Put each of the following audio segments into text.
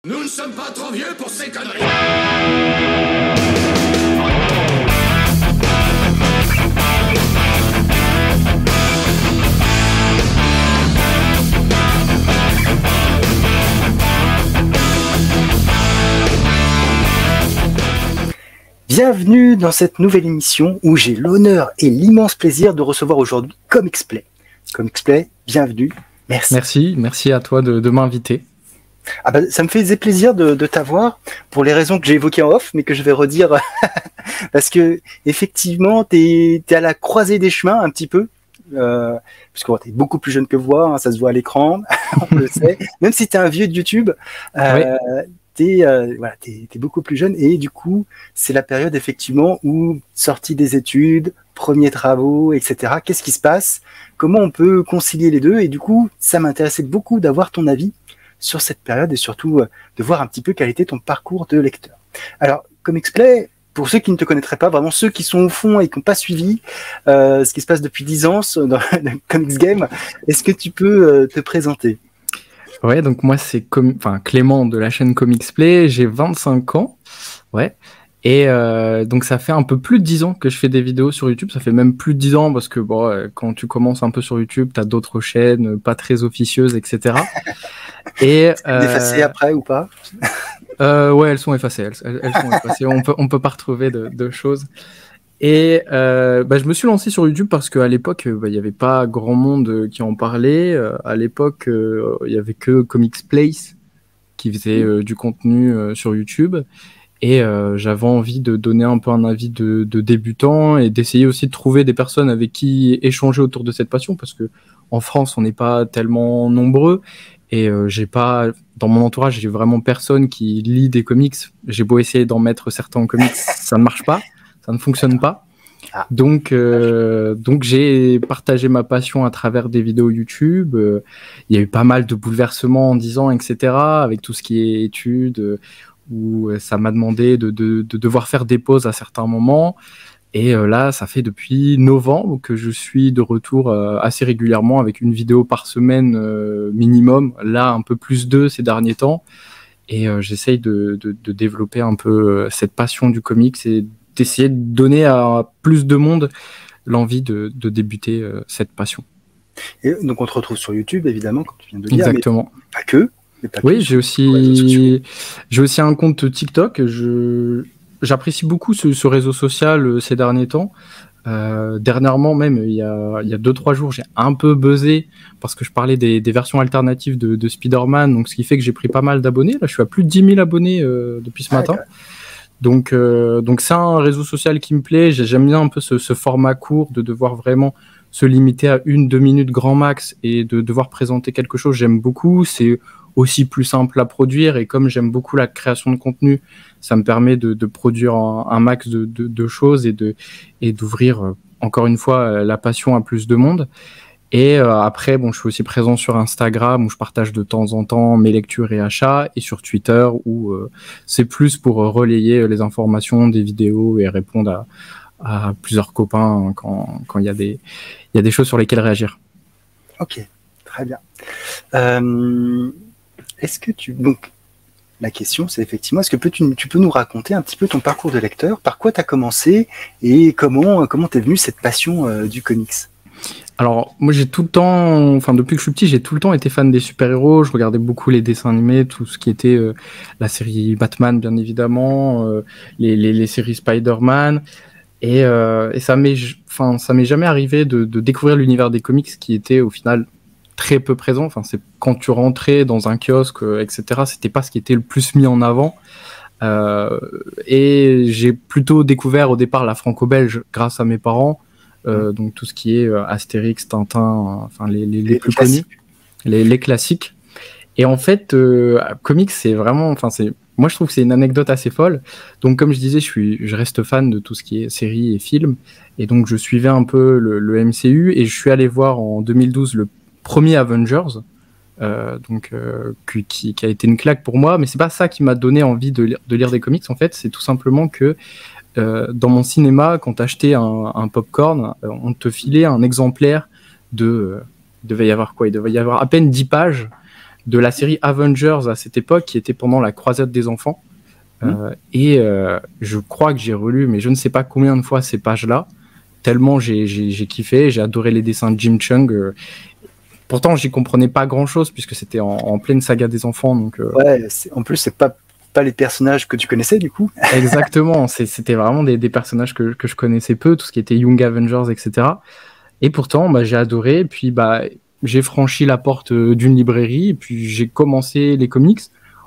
Nous ne sommes pas trop vieux pour ces conneries. Bienvenue dans cette nouvelle émission où j'ai l'honneur et l'immense plaisir de recevoir aujourd'hui Comixplay. Comixplay, bienvenue. Merci. Merci à toi de m'inviter. Ah bah, ça me fait plaisir de t'avoir pour les raisons que j'ai évoquées en off, mais que je vais redire parce que effectivement, t'es à la croisée des chemins un petit peu, puisque t'es beaucoup plus jeune que moi, hein, ça se voit à l'écran, on le sait. Même si t'es un vieux de YouTube, Oui. t'es beaucoup plus jeune et du coup, c'est la période effectivement où sortie des études, premiers travaux, etc. Qu'est-ce qui se passe? Comment on peut concilier les deux? Et du coup, ça m'intéressait beaucoup d'avoir ton avis sur cette période et surtout de voir un petit peu quel était ton parcours de lecteur. Alors, Comixplay, pour ceux qui ne te connaîtraient pas, vraiment ceux qui sont au fond et qui n'ont pas suivi ce qui se passe depuis 10 ans dans le Comics Game, est-ce que tu peux te présenter? Ouais, donc moi c'est Clément de la chaîne Comixplay, j'ai 25 ans, ouais, et donc ça fait un peu plus de 10 ans que je fais des vidéos sur YouTube, ça fait même plus de 10 ans parce que bon, quand tu commences un peu sur YouTube, t'as d'autres chaînes pas très officieuses, etc. Et effacées après ou pas? Ouais, elles sont effacées, elles sont effacées, on peut pas retrouver de choses. Et je me suis lancé sur YouTube parce qu'à l'époque, il y avait pas grand monde qui en parlait. À l'époque, il y avait que Comixplay qui faisait du contenu sur YouTube. Et j'avais envie de donner un peu un avis de débutant et d'essayer aussi de trouver des personnes avec qui échanger autour de cette passion parce que en France, on n'est pas tellement nombreux. Et dans mon entourage, j'ai vraiment personne qui lit des comics. J'ai beau essayer d'en mettre certains en comics, ça ne marche pas. Ça ne fonctionne pas. Donc j'ai partagé ma passion à travers des vidéos YouTube. Il y a eu pas mal de bouleversements en 10 ans, etc. Avec tout ce qui est études, où ça m'a demandé de devoir faire des pauses à certains moments. Et là, ça fait depuis novembre que je suis de retour assez régulièrement avec une vidéo par semaine minimum. Là, un peu plus ces derniers temps. Et j'essaye de développer un peu cette passion du comics et d'essayer de donner à plus de monde l'envie de débuter cette passion. Et donc on te retrouve sur YouTube, évidemment, comme tu viens de le dire. Exactement. Mais pas que. Oui, j'ai aussi un compte TikTok. J'apprécie beaucoup ce réseau social ces derniers temps. Dernièrement même, il y a 2-3 jours, j'ai un peu buzzé parce que je parlais des versions alternatives de Spider-Man, donc ce qui fait que j'ai pris pas mal d'abonnés. Là, je suis à plus de 10 000 abonnés depuis ce matin. Donc c'est un réseau social qui me plaît. J'aime bien un peu ce format court de devoir vraiment se limiter à 1-2 minutes grand max et de devoir présenter quelque chose. J'aime beaucoup. C'est aussi plus simple à produire et comme j'aime beaucoup la création de contenu, ça me permet de produire un max de choses et d'ouvrir encore une fois la passion à plus de monde. Et après, bon, je suis aussi présent sur Instagram où je partage de temps en temps mes lectures et achats et sur Twitter où c'est plus pour relayer les informations des vidéos et répondre à plusieurs copains quand il y a des choses sur lesquelles réagir. Ok, très bien. Est-ce que donc la question c'est effectivement est-ce que tu peux nous raconter un petit peu ton parcours de lecteur, par quoi tu as commencé et comment t'es venu cette passion du comics? Alors, moi, depuis que je suis petit, j'ai tout le temps été fan des super-héros. Je regardais beaucoup les dessins animés, tout ce qui était la série Batman, bien évidemment, les séries Spider-Man. Et ça m'est jamais arrivé de découvrir l'univers des comics qui était au final très peu présent. Enfin, c'est quand tu rentrais dans un kiosque, etc., c'était pas ce qui était le plus mis en avant. Et j'ai plutôt découvert au départ la franco-belge grâce à mes parents. Donc tout ce qui est Astérix, Tintin, les plus connus, les classiques. Et en fait, comics, c'est vraiment, moi je trouve que c'est une anecdote assez folle. Donc comme je disais, je reste fan de tout ce qui est séries et films, et donc je suivais un peu le MCU et je suis allé voir en 2012 le premier Avengers, qui a été une claque pour moi. Mais c'est pas ça qui m'a donné envie de lire des comics. En fait, c'est tout simplement que dans mon cinéma, quand t'achetais un popcorn, on te filait un exemplaire il devait y avoir à peine 10 pages de la série Avengers à cette époque, qui était pendant la croisade des enfants. Je crois que j'ai relu, mais je ne sais pas combien de fois ces pages-là, tellement j'ai kiffé, j'ai adoré les dessins de Jim Chung. Pourtant, j'y comprenais pas grand-chose, puisque c'était en pleine saga des enfants. Donc, ouais, en plus, c'est pas les personnages que tu connaissais, du coup. Exactement, c'était vraiment des personnages que je connaissais peu, tout ce qui était Young Avengers, etc. Et pourtant, j'ai adoré, puis j'ai franchi la porte d'une librairie, et puis j'ai commencé les comics.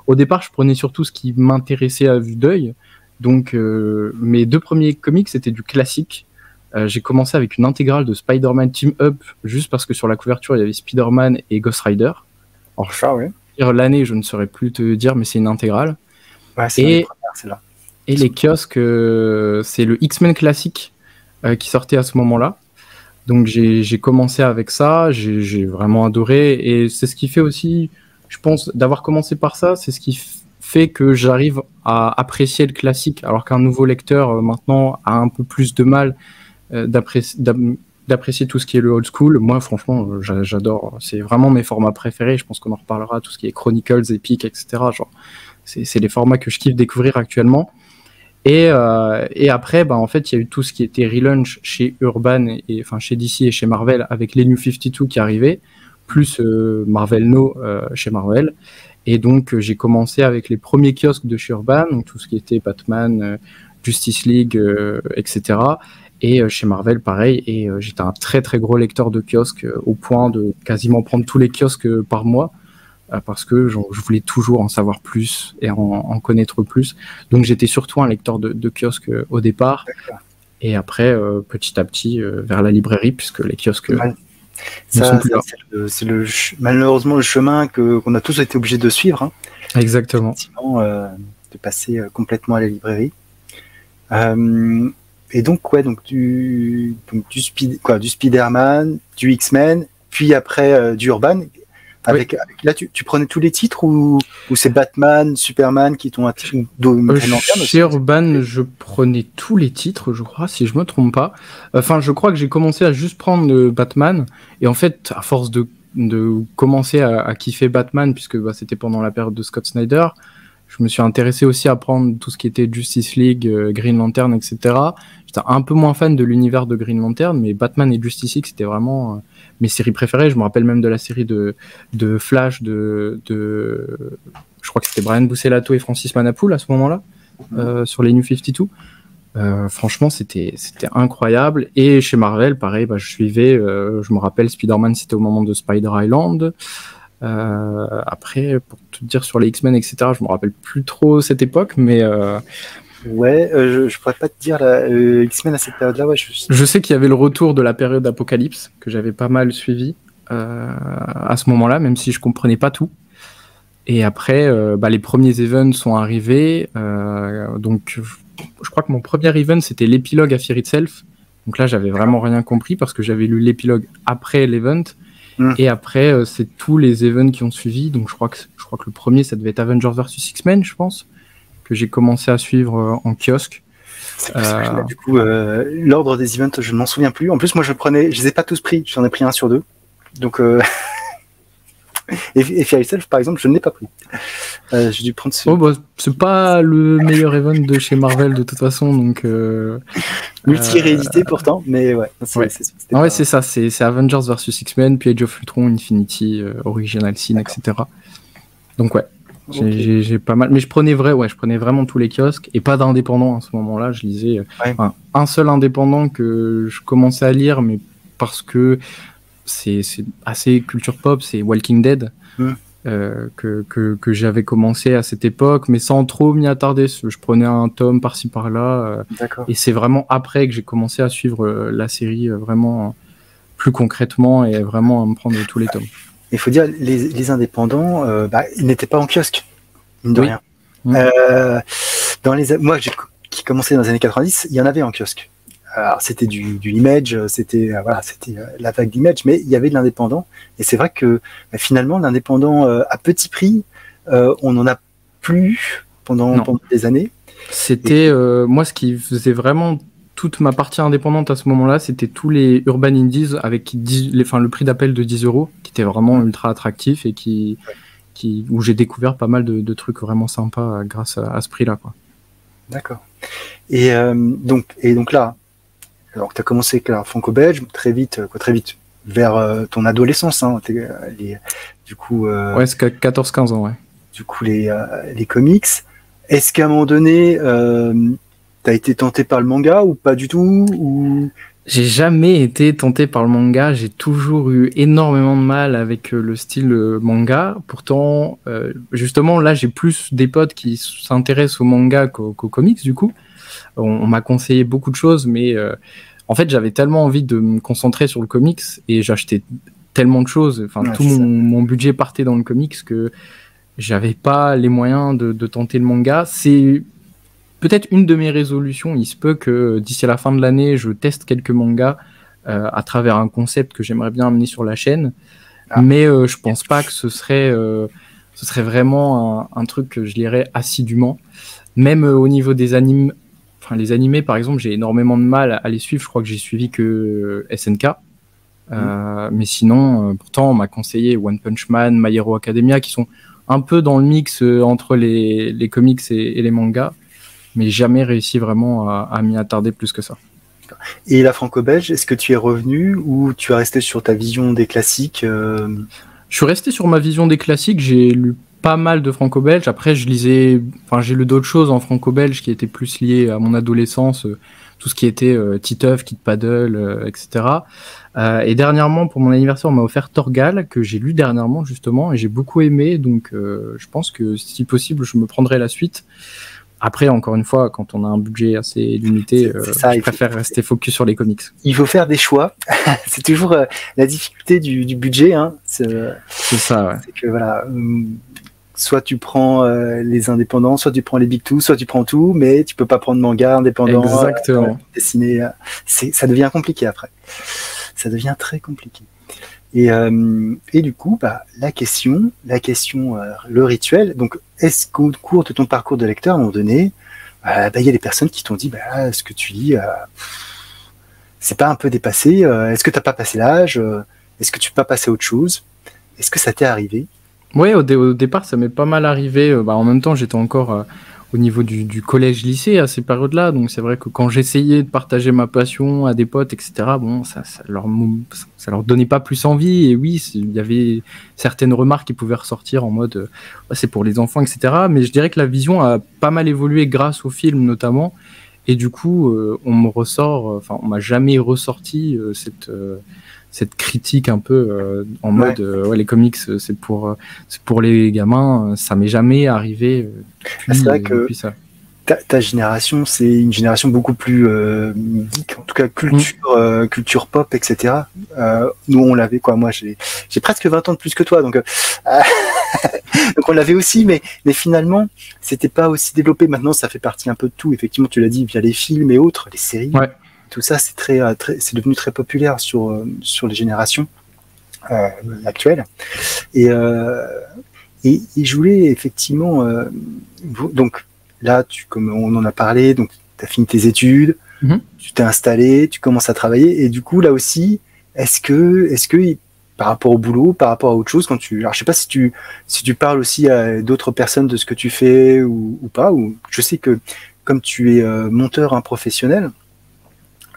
Au départ, je prenais surtout ce qui m'intéressait à vue d'œil. Donc, mes 2 premiers comics, c'était du classique. J'ai commencé avec une intégrale de Spider-Man Team Up, juste parce que sur la couverture, il y avait Spider-Man et Ghost Rider. Alors, ça, ouais. L'année, je ne saurais plus te dire, mais c'est une intégrale. Ouais, c'est là. Et les kiosques, c'est le X-Men classique qui sortait à ce moment-là. Donc, j'ai commencé avec ça, j'ai vraiment adoré. Et c'est ce qui fait aussi... Je pense d'avoir commencé par ça, c'est ce qui fait que j'arrive à apprécier le classique, alors qu'un nouveau lecteur maintenant a un peu plus de mal d'apprécier tout ce qui est le old school. Moi, franchement, j'adore. C'est vraiment mes formats préférés. Je pense qu'on en reparlera, tout ce qui est Chronicles, Epic, etc. Genre, c'est les formats que je kiffe découvrir actuellement. Et après, en fait, il y a eu tout ce qui était relaunch chez Urban, enfin chez DC et chez Marvel, avec les New 52 qui arrivaient, plus Marvel No chez Marvel. Et donc, j'ai commencé avec les premiers kiosques de chez Urban, donc tout ce qui était Batman, Justice League, etc. Et chez Marvel, pareil. Et j'étais un très, très gros lecteur de kiosques, au point de quasiment prendre tous les kiosques par mois, parce que je voulais toujours en savoir plus et en connaître plus. Donc, j'étais surtout un lecteur de kiosques au départ. D'accord. Et après, petit à petit, vers la librairie, puisque les kiosques... Ouais. C'est malheureusement le chemin qu'on a tous été obligés de suivre. Hein. Exactement. De passer complètement à la librairie. Et donc, ouais, du Spider-Man, du X-Men, puis après du Urban. Là, tu prenais tous les titres ou c'est Batman, Superman qui t'ont attiré? Chez Urban, je prenais tous les titres, je crois, si je me trompe pas. Enfin, je crois que j'ai commencé à juste prendre Batman. Et en fait, à force de commencer à kiffer Batman, puisque c'était pendant la période de Scott Snyder, je me suis intéressé aussi à prendre tout ce qui était Justice League, Green Lantern, etc. J'étais un peu moins fan de l'univers de Green Lantern, mais Batman et Justice League, c'était vraiment mes séries préférées. Je me rappelle même de la série de Flash, je crois que c'était Brian Buccellato et Francis Manapoul à ce moment-là, sur les New 52. Franchement, c'était incroyable. Et chez Marvel, pareil, je suivais, je me rappelle, Spider-Man, c'était au moment de Spider Island. Après, pour tout dire sur les X-Men, etc., je me rappelle plus trop cette époque, mais... Ouais, je pourrais pas te dire X-Men à cette période-là. Ouais, je sais qu'il y avait le retour de la période Apocalypse, que j'avais pas mal suivi à ce moment-là, même si je comprenais pas tout. Et après, les premiers events sont arrivés. Donc, je crois que mon premier event, c'était l'épilogue à Fear Itself. Donc là, j'avais vraiment rien compris parce que j'avais lu l'épilogue après l'event. Et après, c'est tous les events qui ont suivi. Donc, je crois que le premier, ça devait être Avengers vs X-Men, je pense, que j'ai commencé à suivre en kiosque. Du coup, l'ordre des events, je ne m'en souviens plus. En plus, moi, je les ai pas tous pris. J'en ai pris un sur 2. Donc, et Fear Itself, par exemple, je ne l'ai pas pris. J'ai dû prendre c'est pas le meilleur event de chez Marvel de toute façon, donc multi-réédité pourtant, mais ouais. C'est ça, c'est Avengers vs X-Men, puis Age of Ultron, Infinity, Original Sin, etc. Donc ouais, j'ai pas mal, mais je prenais vraiment tous les kiosques et pas d'indépendants à ce moment-là. Je lisais un seul indépendant que je commençais à lire, mais parce que c'est assez culture pop, c'est Walking Dead. Que j'avais commencé à cette époque, mais sans trop m'y attarder. Je prenais un tome par-ci par-là, et c'est vraiment après que j'ai commencé à suivre la série vraiment plus concrètement et vraiment à me prendre tous les tomes. Il faut dire, les indépendants, ils n'étaient pas en kiosque, mine de rien. Moi, qui commençais dans les années 90, il y en avait en kiosque. Alors, c'était du Image, c'était la vague d'Image, mais il y avait de l'indépendant. Et c'est vrai que finalement, l'indépendant à petit prix, on n'en a plus pendant des années. C'était moi, ce qui faisait vraiment toute ma partie indépendante à ce moment-là, c'était tous les Urban Indies avec le prix d'appel de 10 €, qui était vraiment ultra attractif et qui où j'ai découvert pas mal de trucs vraiment sympas grâce à ce prix-là, quoi. D'accord. Et donc là, alors tu as commencé avec la franco-belge, très vite, vers ton adolescence, hein, du coup. Ouais, c'est 14-15 ans, ouais. Du coup, les comics. Est-ce qu'à un moment donné, t'as été tenté par le manga ou pas du tout, ou... J'ai jamais été tenté par le manga, j'ai toujours eu énormément de mal avec le style manga. Pourtant, justement, là, j'ai plus des potes qui s'intéressent au manga qu'aux comics, du coup. On m'a conseillé beaucoup de choses, mais en fait, j'avais tellement envie de me concentrer sur le comics et j'achetais tellement de choses. Enfin, tout mon budget partait dans le comics que j'avais pas les moyens de tenter le manga. C'est peut-être une de mes résolutions. Il se peut que d'ici à la fin de l'année, je teste quelques mangas à travers un concept que j'aimerais bien amener sur la chaîne. Mais je pense pas que ce serait vraiment un truc que je lirais assidûment. Même au niveau des animes, enfin les animés par exemple, j'ai énormément de mal à les suivre. Je crois que j'ai suivi que SNK. Mais sinon, pourtant, on m'a conseillé One Punch Man, My Hero Academia, qui sont un peu dans le mix entre les comics et les mangas. Mais jamais réussi vraiment à m'y attarder plus que ça. Et la franco-belge, est-ce que tu es revenu ou tu es resté sur ta vision des classiques Je suis resté sur ma vision des classiques, j'ai lu pas mal de franco-belge. Après, j'ai lu d'autres choses en franco-belge qui étaient plus liées à mon adolescence, tout ce qui était Titeuf, Kid Paddle, etc. Et dernièrement, pour mon anniversaire, on m'a offert Torgal, que j'ai lu dernièrement justement, et j'ai beaucoup aimé. Donc, je pense que si possible, je me prendrai la suite. Après, encore une fois, quand on a un budget assez limité, je préfère rester focus sur les comics. Il faut faire des choix. C'est toujours la difficulté du budget. Hein. C'est ça, ouais. C'est que voilà, soit tu prends les indépendants, soit tu prends les big two, soit tu prends tout, mais tu peux pas prendre manga indépendant. Exactement. Dessiné. Ça devient compliqué après. Ça devient très compliqué. Et du coup, la question, le rituel. Donc, est-ce qu'au cours de ton parcours de lecteur, à un moment donné, il y a des personnes qui t'ont dit, ce que tu lis, c'est pas un peu dépassé. Est-ce que t'as pas passé l'âge? Est-ce que tu peux pas passer à autre chose? Est-ce que ça t'est arrivé? Oui, au départ, ça m'est pas mal arrivé. En même temps, j'étais encore au niveau du collège-lycée à ces périodes-là. Donc, c'est vrai que quand j'essayais de partager ma passion à des potes, etc., bon, ça leur donnait pas plus envie. Et oui, il y avait certaines remarques qui pouvaient ressortir en mode c'est pour les enfants, etc. Mais je dirais que la vision a pas mal évolué grâce au film, notamment. Et du coup, on m'a jamais ressorti cette critique un peu en mode les comics c'est pour les gamins, ça m'est jamais arrivé c'est vrai que ça. Ta génération, c'est une génération beaucoup plus geek, en tout cas culture pop, etc. Nous on l'avait moi j'ai presque 20 ans de plus que toi, donc donc on l'avait aussi, mais finalement c'était pas aussi développé. Maintenant ça fait partie un peu de tout, effectivement tu l'as dit, via les films et autres, les séries. Tout ça, c'est c'est devenu très populaire sur les générations actuelles. Et je voulais effectivement, donc là, comme on en a parlé, donc tu as fini tes études, tu t'es installé, tu commences à travailler, et du coup là aussi, est-ce que par rapport au boulot, par rapport à autre chose, alors je sais pas si tu parles aussi à d'autres personnes de ce que tu fais ou pas, ou je sais que comme tu es monteur professionnel,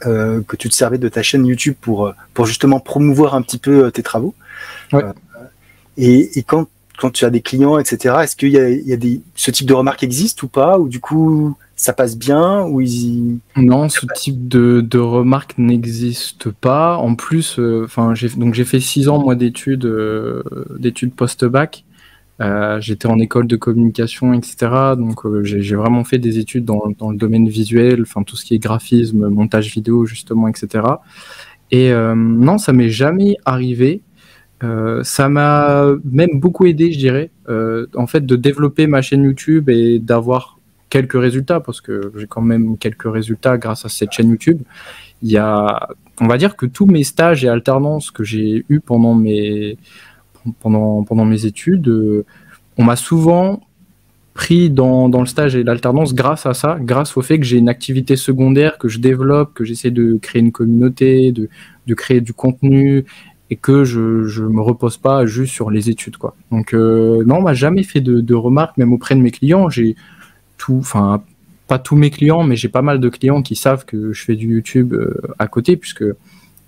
que tu te servais de ta chaîne YouTube pour justement promouvoir un petit peu tes travaux. Et quand tu as des clients, etc., est-ce qu'il y a ce type de remarques existe ou pas, ou du coup ça passe bien, ou Non, ce type de remarques n'existe pas. En plus, j'ai fait 6 ans moi d'études post-bac. J'étais en école de communication, etc. Donc j'ai vraiment fait des études dans le domaine visuel, tout ce qui est graphisme, montage vidéo justement, etc. Et non, ça m'est jamais arrivé. Ça m'a même beaucoup aidé, je dirais, en fait, de développer ma chaîne YouTube et d'avoir quelques résultats, parce que j'ai quand même quelques résultats grâce à cette chaîne YouTube. On va dire que tous mes stages et alternances que j'ai eu pendant mes études, on m'a souvent pris dans le stage et l'alternance grâce à ça, grâce au fait que j'ai une activité secondaire que je développe, que j'essaie de créer une communauté, de créer du contenu et que je me repose pas juste sur les études, quoi. Donc non, on m'a jamais fait de remarques, même auprès de mes clients. J'ai enfin pas tous mes clients, mais j'ai pas mal de clients qui savent que je fais du YouTube à côté, puisque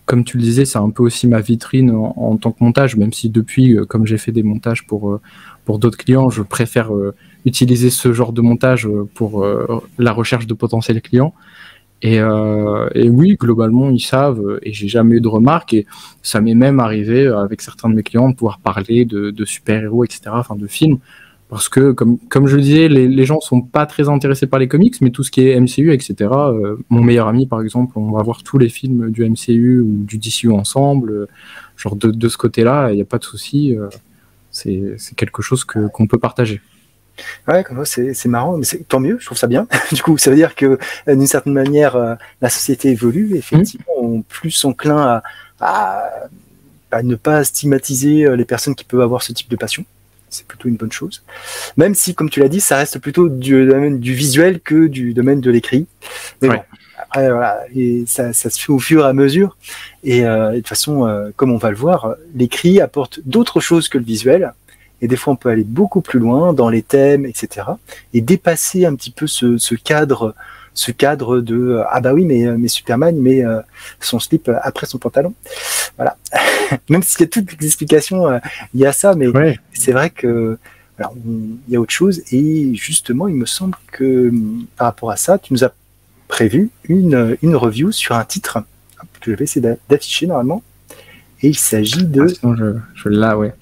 comme tu le disais, c'est un peu aussi ma vitrine en tant que montage, même si depuis, comme j'ai fait des montages pour d'autres clients, je préfère utiliser ce genre de montage pour la recherche de potentiels clients. Et oui, globalement, ils savent, et j'ai jamais eu de remarques, et ça m'est même arrivé avec certains de mes clients de pouvoir parler de super-héros, etc., enfin de films, parce que, comme je le disais, les gens sont pas très intéressés par les comics, mais tout ce qui est MCU, etc., mon meilleur ami, par exemple, on va voir tous les films du MCU ou du DCU ensemble, genre de ce côté-là, il n'y a pas de souci, c'est quelque chose qu'on peut partager. Ouais, comme ça, c'est marrant, mais tant mieux, je trouve ça bien. Du coup, ça veut dire que d'une certaine manière, la société évolue, et effectivement, on est plus enclin à ne pas stigmatiser les personnes qui peuvent avoir ce type de passion. C'est plutôt une bonne chose. Même si, comme tu l'as dit, ça reste plutôt du domaine du visuel que du domaine de l'écrit. Mais bon, après, voilà, et ça se fait au fur et à mesure. Et de toute façon, comme on va le voir, l'écrit apporte d'autres choses que le visuel. Et des fois, on peut aller beaucoup plus loin dans les thèmes, etc. Et dépasser un petit peu ce cadre de ah bah oui, mais Superman met son slip après son pantalon. Voilà. Même s'il y a toutes les explications, il y a ça, mais c'est vrai que alors, il y a autre chose. Et justement, il me semble que par rapport à ça, tu nous as prévu une review sur un titre que je vais essayer d'afficher normalement. Et il s'agit de... Ah, sinon je l'ai là, ouais.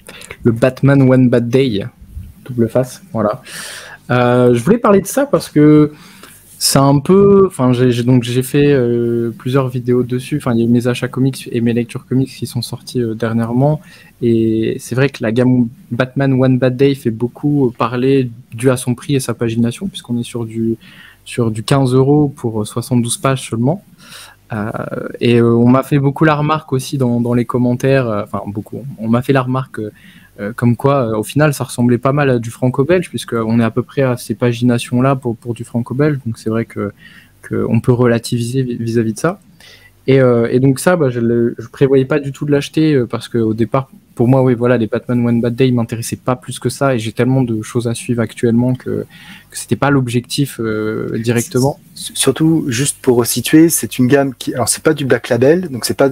Le Batman One Bad Day, double face, voilà. Je voulais parler de ça parce que c'est un peu... Enfin, j'ai fait plusieurs vidéos dessus. Enfin, il y a eu mes achats comics et mes lectures comics qui sont sortis dernièrement. Et c'est vrai que la gamme Batman One Bad Day fait beaucoup parler dû à son prix et sa pagination, puisqu'on est sur du 15 € pour 72 pages seulement. On m'a fait beaucoup la remarque aussi dans les commentaires, enfin beaucoup, on m'a fait la remarque comme quoi au final ça ressemblait pas mal à du franco-belge, puisqu'on est à peu près à ces paginations-là pour du franco-belge, donc c'est vrai que on peut relativiser vis-à-vis de ça. Et donc ça, je prévoyais pas du tout de l'acheter parce qu'au départ, pour moi, oui, voilà, les Batman One Bad Day m'intéressaient pas plus que ça, et j'ai tellement de choses à suivre actuellement que c'était pas l'objectif directement. Surtout, juste pour resituer, c'est une gamme qui, alors c'est pas du Black Label, donc c'est pas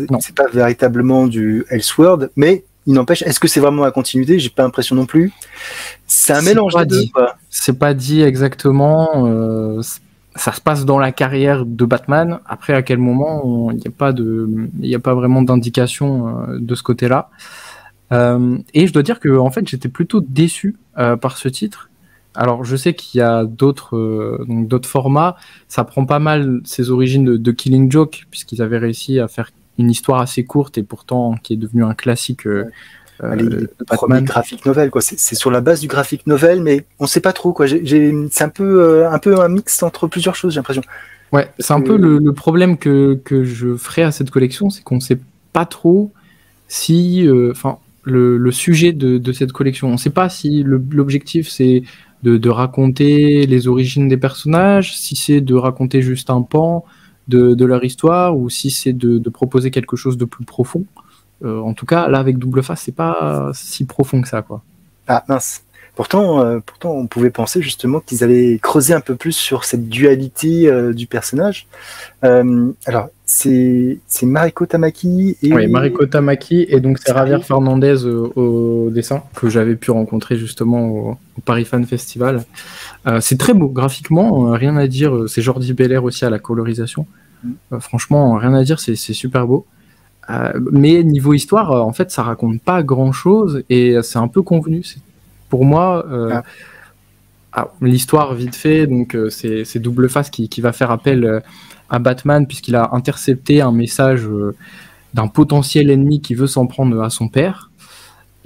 véritablement du Elseworld, mais il n'empêche, est-ce que c'est vraiment la continuité? J'ai pas l'impression non plus. C'est un mélange des deux, quoi. C'est pas dit exactement. Ça se passe dans la carrière de Batman. Après, à quel moment, il n'y a pas vraiment d'indication de ce côté-là. Et je dois dire que en fait, j'étais plutôt déçu par ce titre. Alors, je sais qu'il y a d'autres formats. Ça prend pas mal ses origines de Killing Joke, puisqu'ils avaient réussi à faire une histoire assez courte et pourtant qui est devenue un classique. Les premiers graphic novel, quoi. C'est sur la base du graphic novel, mais on sait pas trop, quoi. C'est un peu un mix entre plusieurs choses, j'ai l'impression. Ouais, c'est un peu le problème que je ferai à cette collection, c'est qu'on sait pas trop si, le sujet de cette collection. On ne sait pas si l'objectif c'est de raconter les origines des personnages, si c'est de raconter juste un pan de leur histoire, ou si c'est de proposer quelque chose de plus profond. En tout cas, là, avec Double Face, c'est pas si profond que ça, quoi. Ah, mince. Pourtant, on pouvait penser justement qu'ils allaient creuser un peu plus sur cette dualité du personnage. Alors, c'est Mariko Tamaki et... Oui, Mariko Tamaki, et donc c'est Javier Fernandez au dessin, que j'avais pu rencontrer justement au Paris Fan Festival. C'est très beau, graphiquement, rien à dire. C'est Jordi Belair aussi à la colorisation. Franchement, rien à dire, c'est super beau. Mais niveau histoire, en fait, ça raconte pas grand-chose, et c'est un peu convenu. Pour moi, l'histoire vite fait, donc c'est Double Face qui va faire appel à Batman, puisqu'il a intercepté un message d'un potentiel ennemi qui veut s'en prendre à son père,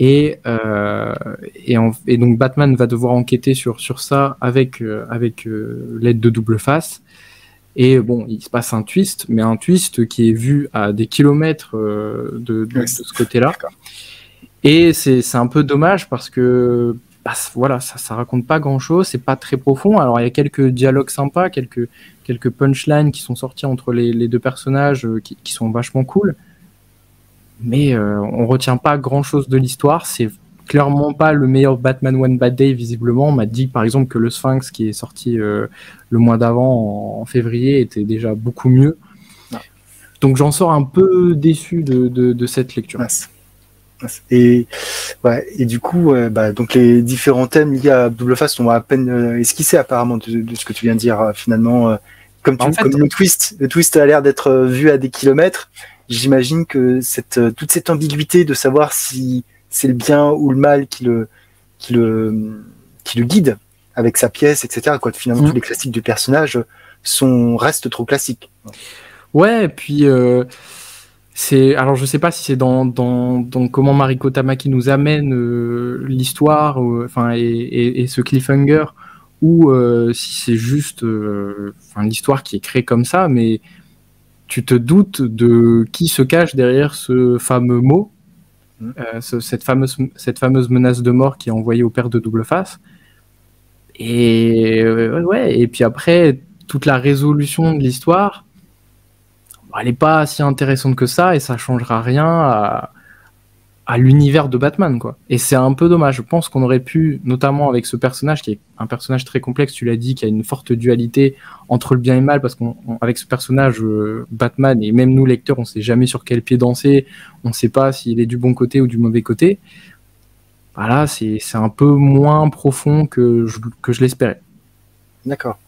et donc Batman va devoir enquêter sur ça avec l'aide de Double Face. Et bon, il se passe un twist, mais un twist qui est vu à des kilomètres de ce côté-là. Et c'est un peu dommage parce que voilà, ça raconte pas grand-chose, c'est pas très profond. Alors il y a quelques dialogues sympas, quelques punchlines qui sont sortis entre les deux personnages qui sont vachement cool. mais on retient pas grand-chose de l'histoire. C'est clairement pas le meilleur Batman One Bad Day, visiblement. On m'a dit, par exemple, que le Sphinx, qui est sorti le mois d'avant, en février, était déjà beaucoup mieux. Non. Donc j'en sors un peu déçu de cette lecture. Mince. Et du coup, donc les différents thèmes liés à Double Face ont à peine esquissé apparemment de ce que tu viens de dire finalement. Comme le twist a l'air d'être vu à des kilomètres. J'imagine que toute cette ambiguïté de savoir si c'est le bien ou le mal qui le guide avec sa pièce, etc. Quoi. Finalement, tous les classiques du personnage restent trop classiques. Ouais, et puis alors je sais pas si c'est dans comment Mariko Tamaki nous amène l'histoire, et ce cliffhanger, ou si c'est juste l'histoire qui est créée comme ça, mais tu te doutes de qui se cache derrière ce fameux mot. Cette fameuse menace de mort qui est envoyée au père de Double Face. Et puis après, toute la résolution de l'histoire, elle n'est pas si intéressante que ça, et ça changera rien à l'univers de Batman, quoi. Et c'est un peu dommage. Je pense qu'on aurait pu, notamment avec ce personnage qui est un personnage très complexe, tu l'as dit, qui a une forte dualité entre le bien et le mal, parce qu'avec ce personnage, Batman, et même nous lecteurs, on sait jamais sur quel pied danser, on sait pas s'il est du bon côté ou du mauvais côté. Voilà, c'est un peu moins profond que je l'espérais. D'accord.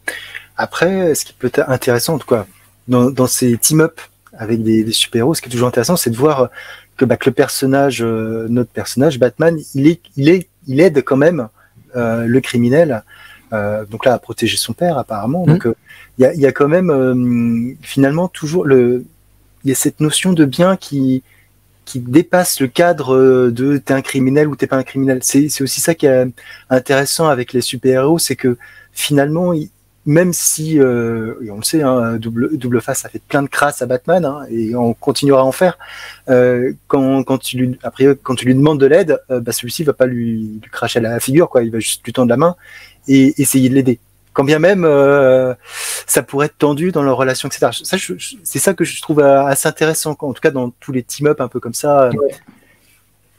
Après, ce qui peut être intéressant, en tout cas, dans ces team-up avec des super-héros, ce qui est toujours intéressant, c'est de voir que le personnage, notre personnage, Batman, il aide quand même le criminel, donc là, à protéger son père, apparemment. Donc, il y a quand même, finalement, toujours il y a cette notion de bien qui dépasse le cadre de t'es un criminel ou t'es pas un criminel. C'est aussi ça qui est intéressant avec les super-héros, c'est que finalement, même si, et on le sait, hein, Double Face a fait plein de crasses à Batman, hein, et on continuera à en faire, quand tu lui demandes de l'aide, celui-ci va pas lui cracher à la figure, quoi. Il va juste lui tendre la main et essayer de l'aider. Quand bien même, ça pourrait être tendu dans leur relation, etc. C'est ça que je trouve assez intéressant, en tout cas dans tous les team-up un peu comme ça. Ouais.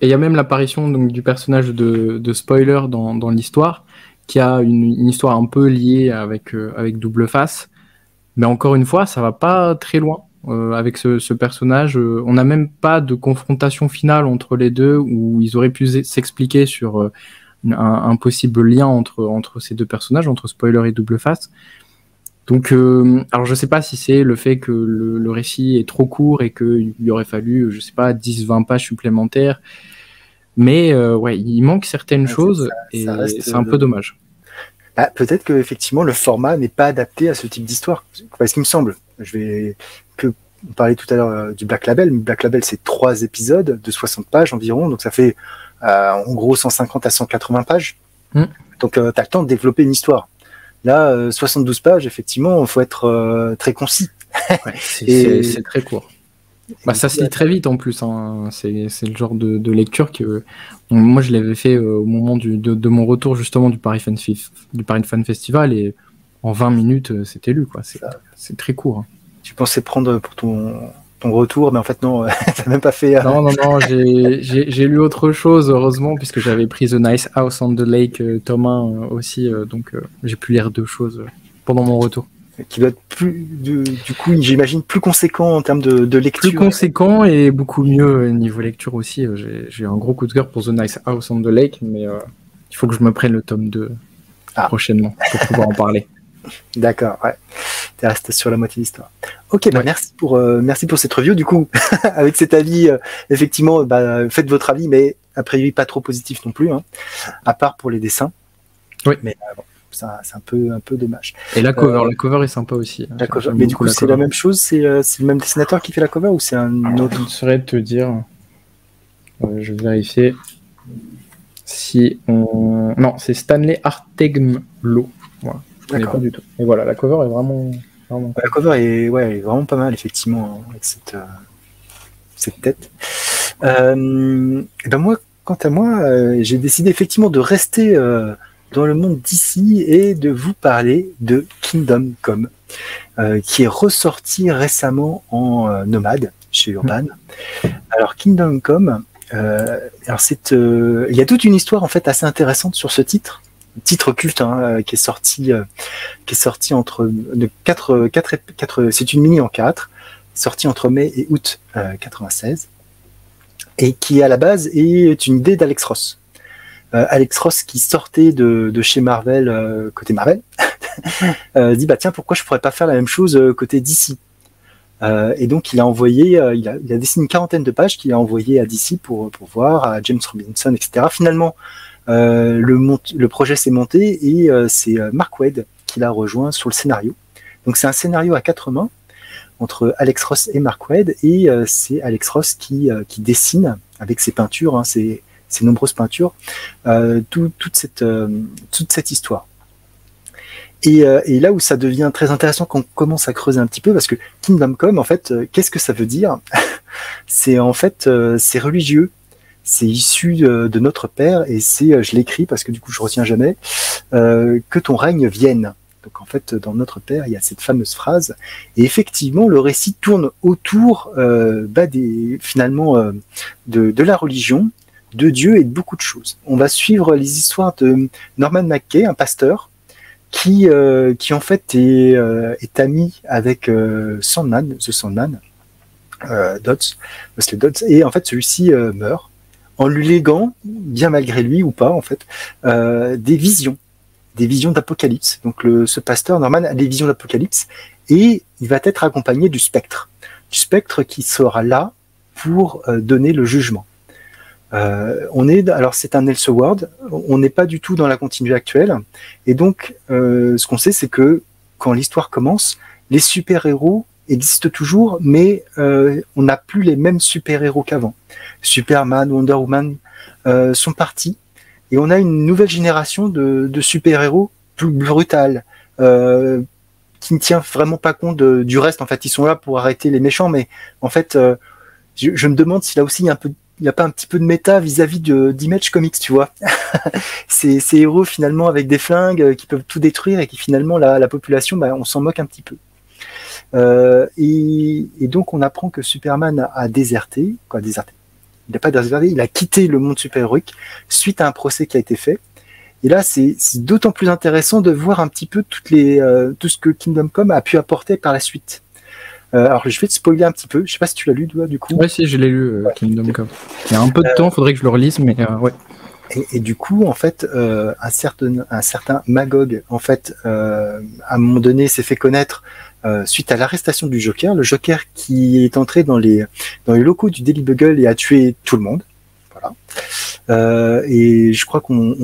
Et il y a même l'apparition donc du personnage de Spoiler dans l'histoire, qui a une histoire un peu liée avec Double Face, mais encore une fois, ça va pas très loin avec ce personnage. On n'a même pas de confrontation finale entre les deux, où ils auraient pu s'expliquer sur un possible lien entre ces deux personnages, entre Spoiler et Double Face. Donc, alors je sais pas si c'est le fait que le récit est trop court et qu'il lui aurait fallu, je sais pas, 10-20 pages supplémentaires. Mais il manque certaines choses, et c'est un peu dommage. Peut-être que effectivement le format n'est pas adapté à ce type d'histoire. Parce qu'il me semble, on parlait tout à l'heure du Black Label. Black Label, c'est 3 épisodes de 60 pages environ, donc ça fait en gros 150 à 180 pages. Donc tu as le temps de développer une histoire. Là, 72 pages, effectivement, il faut être très concis. Ouais, c'est très court. Ça se lit très vite en plus, hein. C'est le genre de lecture que moi je l'avais fait au moment de mon retour justement du Paris Fan Festival, et en 20 minutes c'était lu, quoi. C'est très court, hein. Tu pensais prendre pour ton retour, mais en fait non, t'as même pas fait. Non, j'ai lu autre chose, heureusement, puisque j'avais pris The Nice House on the Lake tome 1 aussi, donc j'ai pu lire 2 choses pendant mon retour. Qui doit être du coup, j'imagine, plus conséquent en termes de lecture. Plus conséquent et beaucoup mieux niveau lecture aussi. J'ai un gros coup de cœur pour The Nice House on the Lake, mais il faut que je me prenne le tome 2 prochainement pour pouvoir en parler. D'accord, ouais. Tu restes sur la moitié de l'histoire. Ok, ouais. Merci pour cette review. Du coup, avec cet avis, effectivement, faites votre avis, mais a priori pas trop positif non plus, hein, à part pour les dessins. Oui. Mais bon. C'est un peu dommage. Et la cover est sympa aussi. La cover, mais du coup, c'est la même chose, c'est le même dessinateur qui fait la cover, ou c'est un autre? Je saurais te dire. Je vais vérifier si on. Non, c'est Stanley Artegmlo. Voilà. Je connais pas du tout. Et voilà, la cover est vraiment. La cover est vraiment pas mal, effectivement, avec cette tête. Moi, quant à moi, j'ai décidé effectivement de rester dans le monde d'ici et de vous parler de Kingdom Come, qui est ressorti récemment en nomade. chez Urban. Alors Kingdom Come, alors il y a toute une histoire en fait assez intéressante sur ce titre culte qui est sorti entre c'est une mini en 4, sortie entre mai et août 96, et qui à la base est une idée d'Alex Ross. Alex Ross qui sortait de chez Marvel, côté Marvel, dit bah tiens, pourquoi je pourrais pas faire la même chose côté DC. Et donc il a envoyé, il a dessiné une 40aine de pages qu'il a envoyé à DC pour voir, à James Robinson, etc. Finalement, le projet s'est monté et c'est Mark Waid qui l'a rejoint sur le scénario. Donc c'est un scénario à 4 mains entre Alex Ross et Mark Waid, et c'est Alex Ross qui dessine avec ses peintures, ses nombreuses peintures, toute cette histoire. Et là où ça devient très intéressant quand on commence à creuser un petit peu, parce que Kingdom Come, en fait, qu'est-ce que ça veut dire? C'est en fait, c'est religieux, c'est issu de notre Père, et je l'écris parce que du coup je retiens jamais, que ton règne vienne. Donc en fait, dans notre Père, il y a cette fameuse phrase, et effectivement, le récit tourne autour finalement de la religion, de Dieu et de beaucoup de choses. On va suivre les histoires de Norman McKay, un pasteur, qui en fait est ami avec Sandman, The Sandman, Wesley Dodds, et en fait celui-ci meurt en lui léguant, bien malgré lui ou pas en fait, des visions d'apocalypse. Donc ce pasteur Norman a des visions d'apocalypse, et il va être accompagné du spectre qui sera là pour donner le jugement. Alors c'est un Elseworld, on n'est pas du tout dans la continuité actuelle, et donc ce qu'on sait, c'est que quand l'histoire commence, les super-héros existent toujours, mais on n'a plus les mêmes super-héros qu'avant. Superman, Wonder Woman sont partis, et on a une nouvelle génération de super-héros plus brutales, qui ne tient vraiment pas compte du reste. En fait, ils sont là pour arrêter les méchants, mais en fait, je me demande si là aussi il n'y a pas un petit peu de méta vis-à-vis d'Image Comics, tu vois. ces héros finalement avec des flingues qui peuvent tout détruire, et qui finalement la population, on s'en moque un petit peu. Et donc on apprend que Superman a déserté. Il n'a pas déserté, il a quitté le monde super-héroïque suite à un procès qui a été fait. Et là, c'est d'autant plus intéressant de voir un petit peu tout ce que Kingdom Come a pu apporter par la suite. Alors je vais te spoiler un petit peu, je sais pas si tu l'as lu toi du coup. Ouais, si, je l'ai lu, Kingdom Come. Il y a un peu de temps, faudrait que je le relise, mais ouais. Et du coup, en fait, un certain Magog, en fait, à un moment donné, s'est fait connaître suite à l'arrestation du Joker. Le Joker qui est entré dans les locaux du Daily Bugle et a tué tout le monde. Voilà. Et je crois qu'on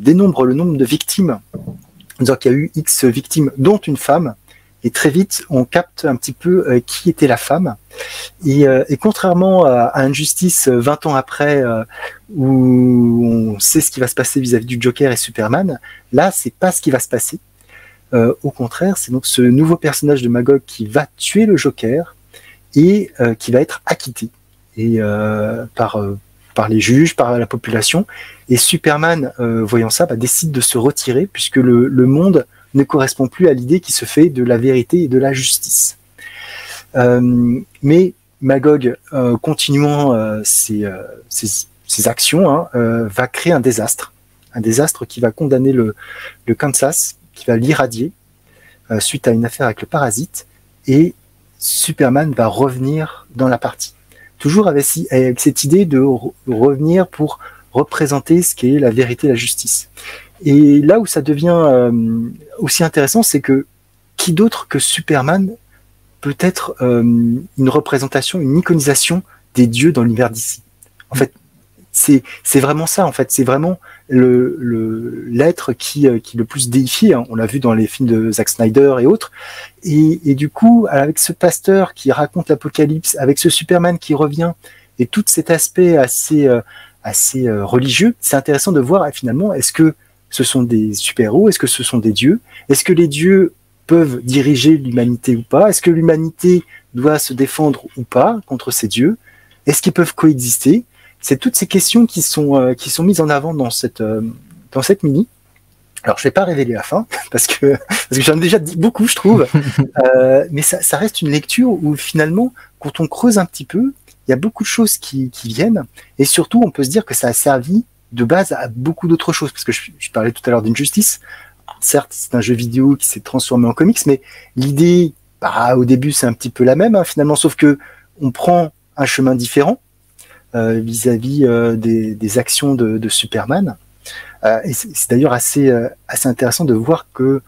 dénombre le nombre de victimes, en disant qu'il y a eu X victimes, dont une femme. Et très vite, on capte un petit peu qui était la femme. Et contrairement à Injustice 20 ans après, où on sait ce qui va se passer vis-à-vis du Joker et Superman, là, c'est pas ce qui va se passer. Au contraire, c'est donc ce nouveau personnage de Magog qui va tuer le Joker et qui va être acquitté par les juges, par la population. Et Superman, voyant ça, décide de se retirer, puisque le monde ne correspond plus à l'idée qui se fait de la vérité et de la justice. Mais Magog, continuant ses actions, va créer un désastre qui va condamner le Kansas, qui va l'irradier suite à une affaire avec le parasite, et Superman va revenir dans la partie. Toujours avec cette idée de revenir pour représenter ce qu'est la vérité et la justice. Et là où ça devient aussi intéressant, c'est que qui d'autre que Superman peut être une représentation, une iconisation des dieux dans l'univers d'ici. En fait, c'est vraiment ça. En fait, c'est vraiment l'être qui le plus déifié. On l'a vu dans les films de Zack Snyder et autres. Et du coup, avec ce pasteur qui raconte l'apocalypse, avec ce Superman qui revient, et tout cet aspect assez religieux, c'est intéressant de voir finalement, est-ce que ce sont des super-héros? Est-ce que ce sont des dieux? Est-ce que les dieux peuvent diriger l'humanité ou pas? Est-ce que l'humanité doit se défendre ou pas contre ces dieux? Est-ce qu'ils peuvent coexister? C'est toutes ces questions qui sont mises en avant dans cette mini. Alors je vais pas révéler la fin parce que j'en ai déjà dit beaucoup, je trouve. Mais ça reste une lecture où finalement quand on creuse un petit peu, il y a beaucoup de choses qui viennent, et surtout, on peut se dire que ça a servi de base à beaucoup d'autres choses, parce que je parlais tout à l'heure d'Injustice. Certes, c'est un jeu vidéo qui s'est transformé en comics, mais l'idée, au début, c'est un petit peu la même, hein, finalement, sauf que on prend un chemin différent vis-à-vis des actions de Superman. Et c'est d'ailleurs assez intéressant de voir que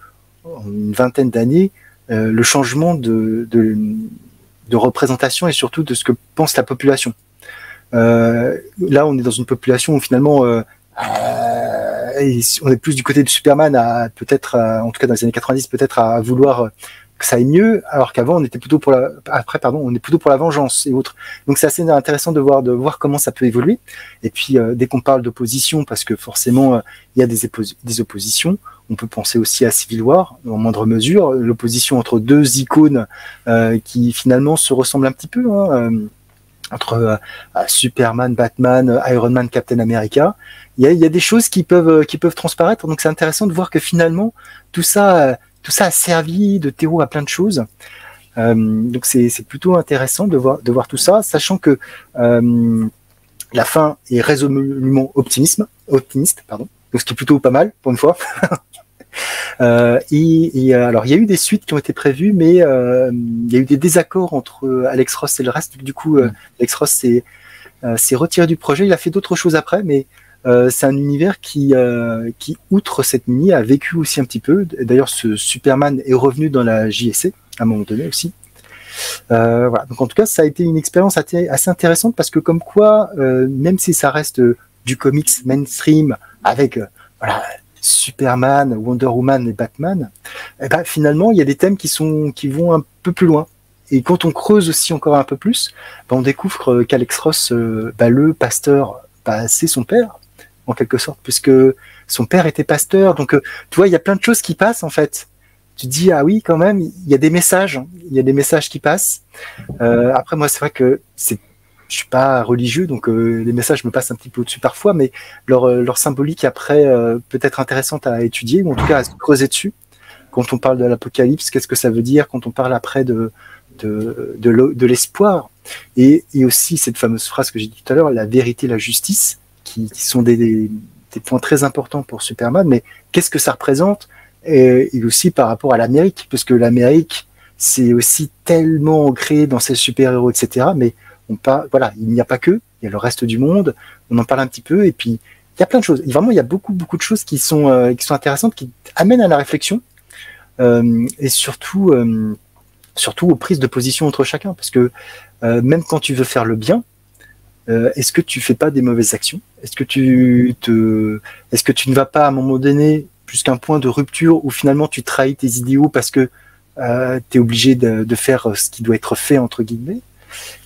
en une vingtaine d'années, le changement de représentation et surtout de ce que pense la population. Là, on est dans une population où finalement, on est plus du côté de Superman, peut-être, en tout cas dans les années 90, peut-être à vouloir que ça aille mieux, alors qu'avant on était plutôt pour on est plutôt pour la vengeance et autres. Donc c'est assez intéressant de voir comment ça peut évoluer. Et puis dès qu'on parle d'opposition, parce que forcément il y a des oppositions, on peut penser aussi à Civil War en moindre mesure, l'opposition entre deux icônes qui finalement se ressemblent un petit peu, hein, entre Superman, Batman, Iron Man, Captain America. Il y a des choses qui peuvent transparaître. Donc c'est intéressant de voir que finalement tout ça a servi de terreau à plein de choses. Donc c'est plutôt intéressant de voir tout ça, sachant que la fin est résolument optimiste, pardon. Donc ce qui est plutôt pas mal pour une fois. Alors il y a eu des suites qui ont été prévues, mais il y a eu des désaccords entre Alex Ross et le reste. Du coup, Alex Ross s'est retiré du projet. Il a fait d'autres choses après, mais c'est un univers qui, outre cette mini, a vécu aussi un petit peu. D'ailleurs, ce Superman est revenu dans la JSA à un moment donné aussi. Voilà. Donc en tout cas, ça a été une expérience assez intéressante parce que comme quoi, même si ça reste du comics mainstream avec Superman, Wonder Woman et Batman, finalement, il y a des thèmes qui vont un peu plus loin. Et quand on creuse aussi encore un peu plus, on découvre qu'Alex Ross, le pasteur, c'est son père, en quelque sorte, puisque son père était pasteur. Donc, tu vois, il y a plein de choses qui passent, en fait. Tu te dis, ah oui, quand même, il y a des messages qui passent. Après, moi, c'est vrai que je suis pas religieux, donc les messages me passent un petit peu au-dessus parfois, mais leur symbolique après peut être intéressante à étudier, ou en tout cas à se creuser dessus. Quand on parle de l'apocalypse, qu'est-ce que ça veut dire? Quand on parle après de l'espoir, et aussi cette fameuse phrase que j'ai dit tout à l'heure, la vérité, la justice, qui sont des points très importants pour Superman, mais qu'est-ce que ça représente? Et aussi par rapport à l'Amérique, parce que l'Amérique, c'est aussi tellement ancré dans ses super-héros, etc., mais il n'y a pas que, il y a le reste du monde, on en parle un petit peu, et puis il y a plein de choses. Vraiment, il y a beaucoup de choses qui sont intéressantes, qui amènent à la réflexion, et surtout aux prises de position entre chacun, parce que même quand tu veux faire le bien, est-ce que tu fais pas des mauvaises actions? Est-ce que tu ne vas pas à un moment donné jusqu'à un point de rupture où finalement tu trahis tes idéaux parce que tu es obligé de faire ce qui doit être fait entre guillemets?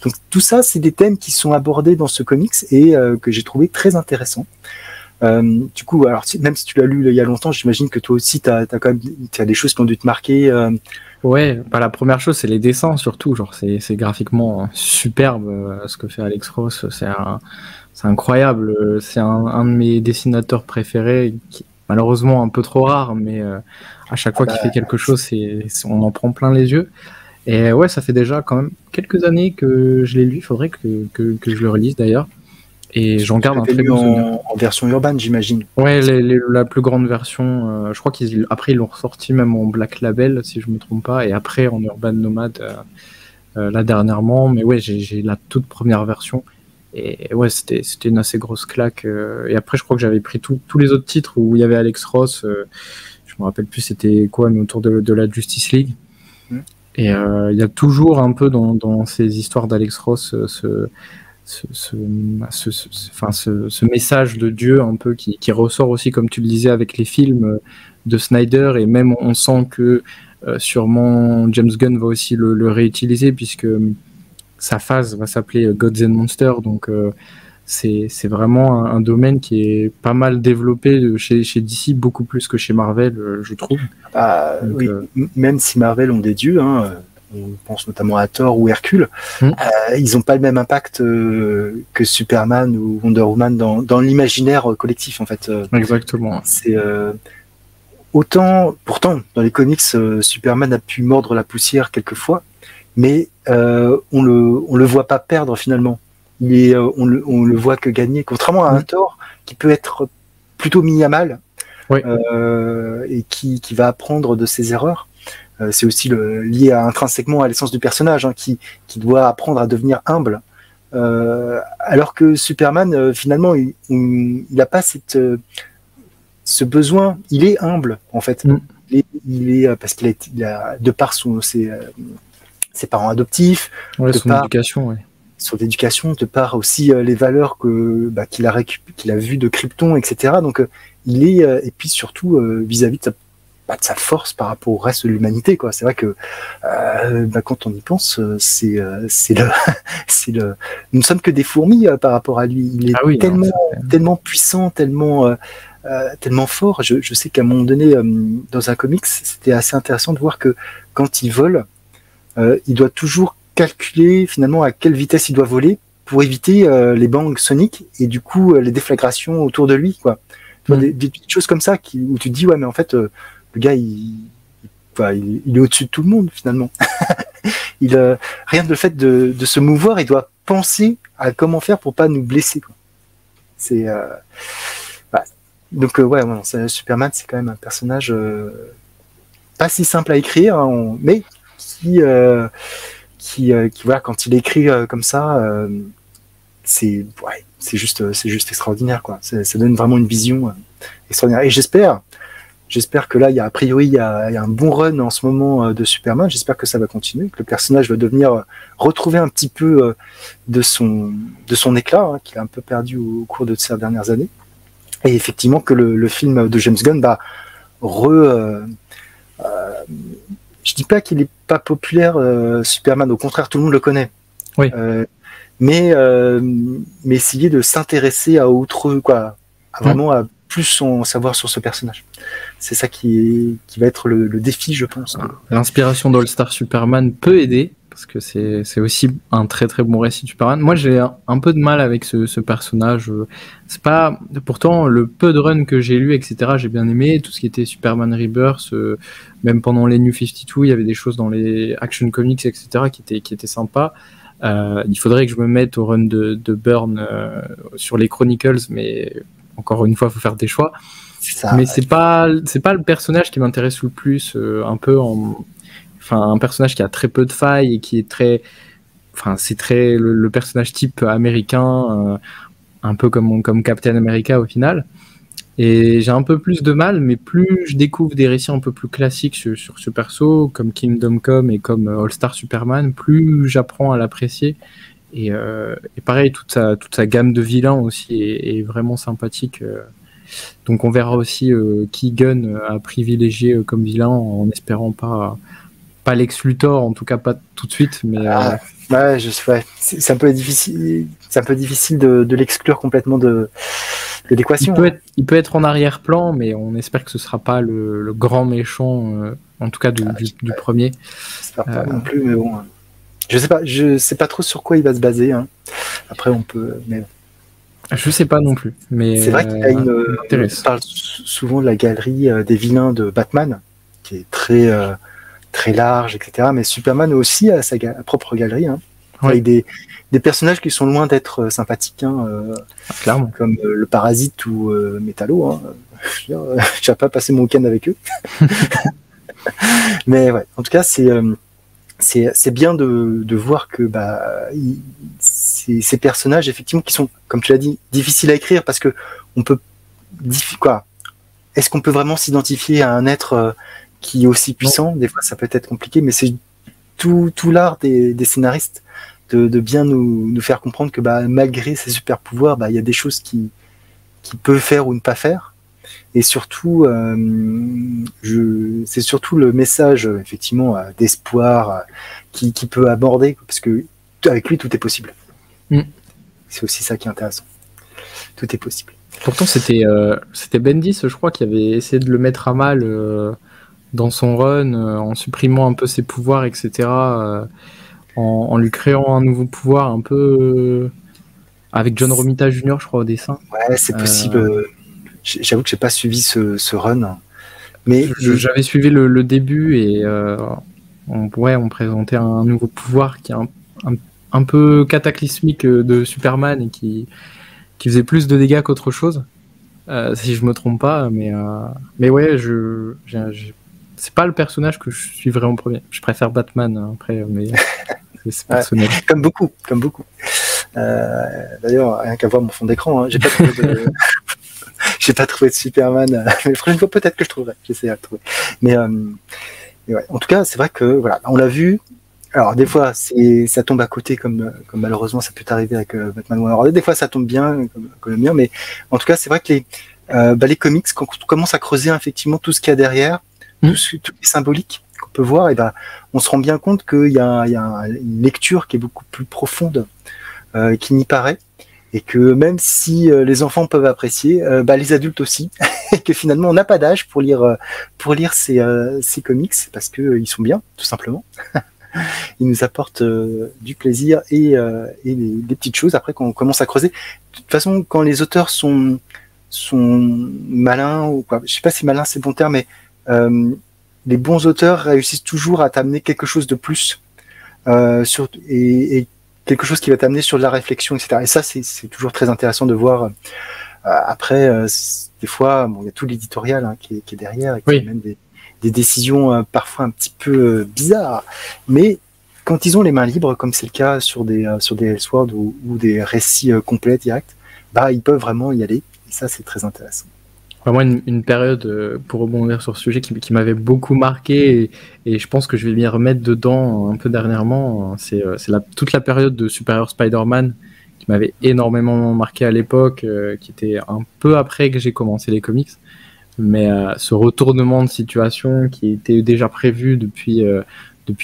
Donc tout ça, c'est des thèmes qui sont abordés dans ce comics et que j'ai trouvé très intéressant. Du coup, alors même si tu l'as lu il y a longtemps, j'imagine que toi aussi, t'as des choses qui ont dû te marquer. Ouais, la première chose, c'est les dessins surtout. Genre, c'est graphiquement superbe ce que fait Alex Ross. C'est incroyable. C'est un de mes dessinateurs préférés, qui malheureusement un peu trop rare, mais à chaque fois qu'il fait quelque chose, on en prend plein les yeux. Et ouais, ça fait déjà quand même quelques années que je l'ai lu. Il faudrait que je le relise d'ailleurs. Et j'en garde un très bon souvenir. En version urbaine, j'imagine. Ouais, la plus grande version. Je crois après ils l'ont ressorti même en Black Label, si je me trompe pas, et après en Urban Nomad là dernièrement. Mais ouais, j'ai la toute première version. Et ouais, c'était une assez grosse claque. Et après, je crois que j'avais pris tous les autres titres où il y avait Alex Ross. Je me rappelle plus c'était quoi, mais autour de la Justice League. Et il y a toujours un peu dans ces histoires d'Alex Ross ce message de Dieu un peu qui ressort aussi, comme tu le disais, avec les films de Snyder, et même on sent que sûrement James Gunn va aussi le réutiliser, puisque sa phase va s'appeler Gods and Monsters, donc c'est vraiment un domaine qui est pas mal développé chez DC, beaucoup plus que chez Marvel, je trouve. Donc, oui, même si Marvel ont des dieux, hein, on pense notamment à Thor ou Hercule, ils n'ont pas le même impact que Superman ou Wonder Woman dans l'imaginaire collectif, en fait. Exactement. C'est autant, pourtant, dans les comics, Superman a pu mordre la poussière quelquefois, mais on le voit pas perdre finalement. On le voit que gagner, contrairement à un Thor qui peut être plutôt mis à mal, oui. Et qui va apprendre de ses erreurs. C'est aussi lié intrinsèquement à l'essence du personnage, qui doit apprendre à devenir humble. Alors que Superman, finalement, il n'a pas ce besoin. Il est humble, en fait. Il est parce qu'il a de par ses parents adoptifs, son éducation, de par aussi les valeurs qu'il a vues de Krypton, etc. Donc il est et puis surtout vis-à-vis de sa force par rapport au reste de l'humanité, quoi. C'est vrai que quand on y pense, c'est le nous ne sommes que des fourmis par rapport à lui. Il est tellement puissant, tellement fort. Je sais qu'à un moment donné, dans un comics, c'était assez intéressant de voir que quand il vole, il doit toujours calculer finalement à quelle vitesse il doit voler pour éviter les bangs soniques et du coup les déflagrations autour de lui, quoi. Des petites choses comme ça où tu te dis ouais, mais en fait le gars il est au-dessus de tout le monde finalement. Rien de le fait de se mouvoir, il doit penser à comment faire pour pas nous blesser, quoi. C'est donc Superman, c'est quand même un personnage pas si simple à écrire, mais qui voilà, quand il écrit comme ça, c'est juste extraordinaire, quoi. Ça donne vraiment une vision extraordinaire. Et j'espère que là, il y a un bon run en ce moment de Superman. J'espère que ça va continuer, que le personnage va retrouver un petit peu de son éclat, qu'il a un peu perdu au cours de ces dernières années. Et effectivement que le film de James Gunn je dis pas qu'il est pas populaire, Superman, au contraire, tout le monde le connaît. Oui. Mais essayer de s'intéresser à autre, quoi, vraiment à plus en savoir sur ce personnage. C'est ça qui va être le défi, je pense. L'inspiration d'All Star Superman peut aider, parce que c'est aussi un très très bon récit de Superman. Moi, j'ai un peu de mal avec ce personnage. C'est pas, pourtant, le peu de run que j'ai lu, etc., j'ai bien aimé. Tout ce qui était Superman Rebirth, même pendant les New 52, il y avait des choses dans les Action Comics, etc., qui étaient sympas. Il faudrait que je me mette au run de Byrne sur les Chronicles, mais encore une fois, il faut faire des choix. Mais c'est pas le personnage qui m'intéresse le plus, un personnage qui a très peu de failles et qui est c'est très le personnage type américain, un peu comme Captain America au final. Et j'ai un peu plus de mal, mais plus je découvre des récits un peu plus classiques sur ce perso, comme Kingdom Come et comme All Star Superman, plus j'apprends à l'apprécier. Et pareil, toute sa gamme de vilains aussi est vraiment sympathique. Donc on verra aussi qui Gunn a privilégié comme vilain, en espérant pas Lex Luthor, en tout cas pas tout de suite. Mais c'est un peu difficile. C'est un peu difficile de l'exclure complètement de l'équation. Il peut être en arrière-plan, mais on espère que ce sera pas le grand méchant, en tout cas du premier. J'espère pas non plus, mais bon. Je sais pas trop sur quoi il va se baser. Après, on peut. Mais... Je sais pas non plus. Mais c'est vrai qu'il y a on parle souvent de la galerie des vilains de Batman, qui est très très large, etc. Mais Superman aussi a sa propre galerie, avec des personnages qui sont loin d'être sympathiques, clairement, comme le Parasite ou Metallo. Je vais pas passer mon week-end avec eux. Mais ouais, en tout cas, c'est bien de voir que ces personnages, effectivement, qui sont, comme tu l'as dit, difficiles à écrire parce que on peut est-ce qu'on peut vraiment s'identifier à un être qui est aussi puissant? Des fois, ça peut être compliqué, mais c'est tout l'art des scénaristes de bien nous faire comprendre que malgré ses super pouvoirs, il y a des choses qu'il peut faire ou ne pas faire. Et surtout, c'est surtout le message effectivement d'espoir qui peut aborder, parce que avec lui tout est possible. C'est aussi ça qui est intéressant. Tout est possible. Pourtant c'était Bendis, je crois, qui avait essayé de le mettre à mal dans son run, en supprimant un peu ses pouvoirs, etc. En lui créant un nouveau pouvoir un peu avec John Romita Jr., je crois, au dessin. Ouais, c'est possible. J'avoue que j'ai pas suivi ce run, mais j'avais suivi le début et on présentait un nouveau pouvoir qui est un peu cataclysmique de Superman et qui faisait plus de dégâts qu'autre chose, si je me trompe pas. Mais ouais, c'est pas le personnage que je suivrais en premier. Je préfère Batman après, mais c'est personnel. Ouais, comme beaucoup. D'ailleurs, rien qu'à voir mon fond d'écran, j'ai pas trouvé de Superman. Mais la prochaine fois, peut-être que je trouverai. J'essaierai de trouver. Mais ouais. En tout cas, c'est vrai que voilà, on l'a vu. Alors des fois, ça tombe à côté, comme malheureusement ça peut arriver avec Batman Warner. Des fois, ça tombe bien, comme le mien. Mais en tout cas, c'est vrai que les comics, quand on commence à creuser effectivement tout ce qu'il y a derrière, toutes les symboliques qu'on peut voir, et on se rend bien compte qu'il y a une lecture qui est beaucoup plus profonde qu'il n'y paraît, et que même si les enfants peuvent apprécier, les adultes aussi, et que finalement on n'a pas d'âge pour lire ces comics parce que ils sont bien, tout simplement. Ils nous apportent du plaisir et des petites choses. Après, quand on commence à creuser, de toute façon, quand les auteurs sont malins, ou quoi, je sais pas si malin c'est le bon terme, mais les bons auteurs réussissent toujours à t'amener quelque chose de plus et quelque chose qui va t'amener sur de la réflexion, etc. Et ça, c'est toujours très intéressant de voir. Après, des fois, il y a tout l'éditorial qui est derrière, et qui amène des décisions parfois un petit peu bizarres. Mais quand ils ont les mains libres, comme c'est le cas sur des Elseworlds ou des récits complets, directs, ils peuvent vraiment y aller. Et ça, c'est très intéressant. Vraiment une période, pour rebondir sur ce sujet, qui m'avait beaucoup marqué, et je pense que je vais m'y remettre dedans un peu dernièrement. C'est toute la période de Superior Spider-Man qui m'avait énormément marqué à l'époque, qui était un peu après que j'ai commencé les comics. Mais ce retournement de situation qui était déjà prévu depuis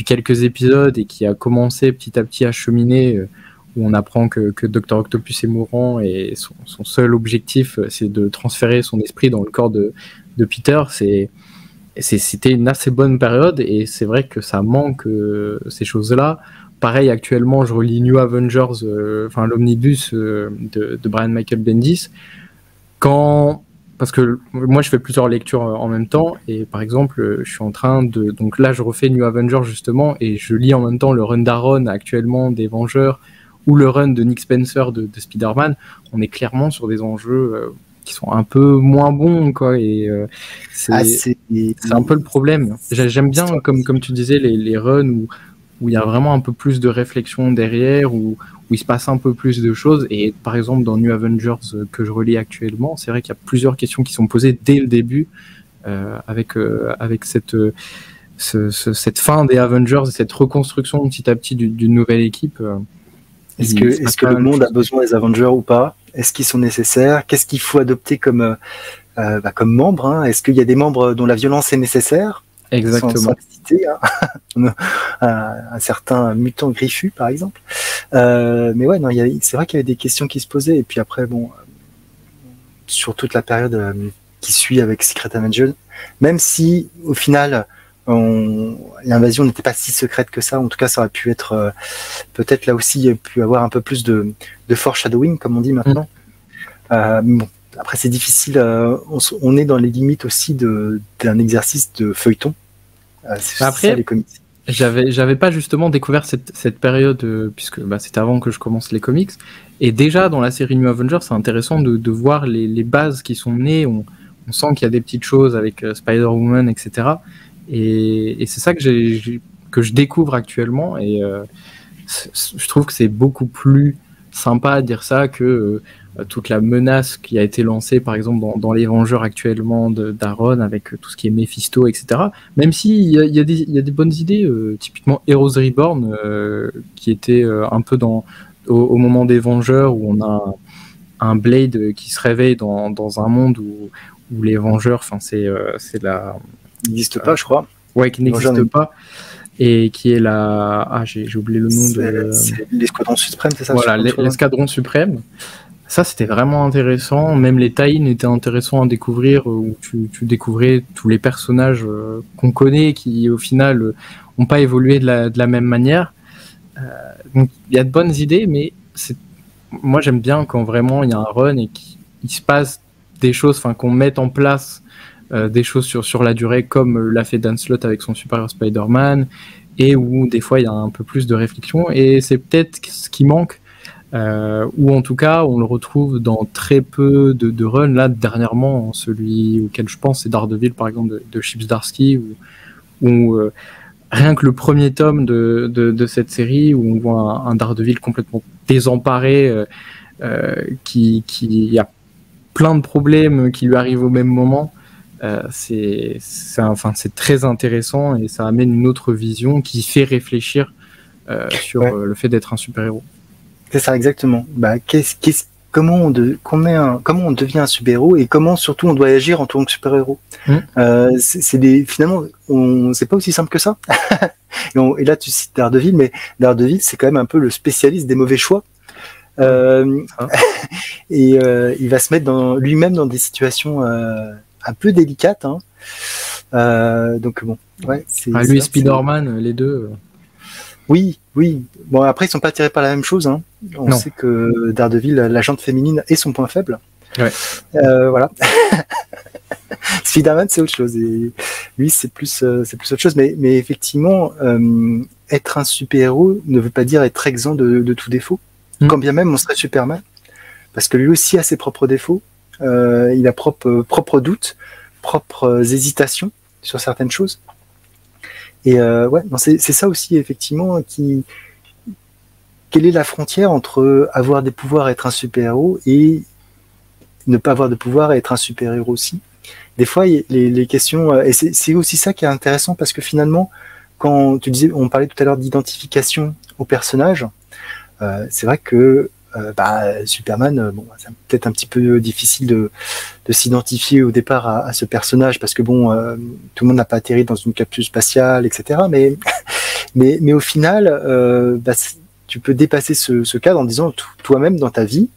quelques épisodes et qui a commencé petit à petit à cheminer, où on apprend que Dr. Octopus est mourant et son seul objectif, c'est de transférer son esprit dans le corps de Peter. C'était une assez bonne période, et c'est vrai que ça manque ces choses-là. Pareil, actuellement, je relis New Avengers, l'omnibus de Brian Michael Bendis. Parce que moi, je fais plusieurs lectures en même temps, et par exemple, je suis en train de... Donc là, je refais New Avengers, justement, et je lis en même temps le run d'Aaron, actuellement, des Vengeurs, ou le run de Nick Spencer de Spider-Man. On est clairement sur des enjeux qui sont un peu moins bons, quoi, et c'est un peu le problème. J'aime bien, comme tu disais, les runs où il y a vraiment un peu plus de réflexion derrière, où il se passe un peu plus de choses. Et par exemple, dans New Avengers que je relis actuellement, c'est vrai qu'il y a plusieurs questions qui sont posées dès le début, avec cette fin des Avengers et cette reconstruction petit à petit d'une nouvelle équipe. Est-ce que le monde a besoin des Avengers ou pas? Est-ce qu'ils sont nécessaires? Qu'est-ce qu'il faut adopter comme membres, Est-ce qu'il y a des membres dont la violence est nécessaire? Exactement. Sans citer, un certain mutant griffu, par exemple. Mais ouais, non, c'est vrai qu'il y avait des questions qui se posaient. Et puis après, sur toute la période qui suit avec Secret Avengers, même si au final l'invasion n'était pas si secrète que ça, en tout cas, ça aurait pu être peut-être là aussi, il y a pu avoir un peu plus de foreshadowing, comme on dit maintenant. Après, c'est difficile. On est dans les limites aussi d'un exercice de feuilleton. Après, ça, les comics. J'avais pas justement découvert cette période, puisque c'était avant que je commence les comics. Et déjà, dans la série New Avengers, c'est intéressant de voir les bases qui sont nées. On sent qu'il y a des petites choses avec Spider-Woman, etc. Et c'est ça que je découvre actuellement. Et je trouve que c'est beaucoup plus sympa à dire ça que toute la menace qui a été lancée, par exemple, dans les Vengeurs actuellement d'Aaron, avec tout ce qui est Mephisto, etc. Même s'il y a des bonnes idées, typiquement Heroes Reborn, qui était un peu au moment des Vengeurs, où on a un Blade qui se réveille dans un monde où les Vengeurs, c'est la... Il n'existe pas, je crois. Ouais, qui n'existe pas. Et qui est la... Ah, j'ai oublié le nom c'est l'Escadron Suprême, c'est ça? Voilà, l'Escadron Suprême. Ça, c'était vraiment intéressant. Même les tie-in étaient intéressants à découvrir, où tu découvrais tous les personnages qu'on connaît, qui au final n'ont pas évolué de la même manière. Donc, il y a de bonnes idées, mais moi, j'aime bien quand vraiment il y a un run et qu'il se passe des choses, qu'on mette en place des choses sur la durée, comme l'a fait Dan Slott avec son Superior Spider-Man, et où des fois il y a un peu plus de réflexion, et c'est peut-être ce qui manque, ou en tout cas on le retrouve dans très peu de runs. Là dernièrement, celui auquel je pense, c'est Daredevil par exemple de Chip Zdarsky, où rien que le premier tome de cette série, où on voit un Daredevil complètement désemparé, qui a plein de problèmes qui lui arrivent au même moment. C'est très intéressant, et ça amène une autre vision qui fait réfléchir sur le fait d'être un super-héros. C'est ça, exactement. Comment on devient un super-héros, et comment surtout on doit agir en tant que super-héros. Finalement, c'est pas aussi simple que ça. Et là, tu cites Daredevil, mais Daredevil, c'est quand même un peu le spécialiste des mauvais choix. Et il va se mettre lui-même dans des situations un peu délicates. Donc bon, ouais. Lui et Spider-Man, les deux. Oui. Bon, après, ils sont pas attirés par la même chose. On sait que Daredevil, la jante féminine, est son point faible. Ouais. Voilà. Spider-Man, c'est autre chose. Et lui, c'est plus autre chose. Mais effectivement, être un super-héros ne veut pas dire être exempt de tout défaut. Quand bien même on serait Superman, parce que lui aussi a ses propres défauts. Il a propres doutes, propres hésitations sur certaines choses. Et c'est ça aussi, effectivement, quelle est la frontière entre avoir des pouvoirs et être un super-héros, et ne pas avoir de pouvoir et être un super-héros aussi. Des fois, les questions, et c'est aussi ça qui est intéressant, parce que finalement, quand on parlait tout à l'heure d'identification au personnage, c'est vrai que Superman, c'est peut-être un petit peu difficile de s'identifier au départ à ce personnage, parce que tout le monde n'a pas atterri dans une capsule spatiale, etc. Mais au final, tu peux dépasser ce cadre en disant, toi-même dans ta vie,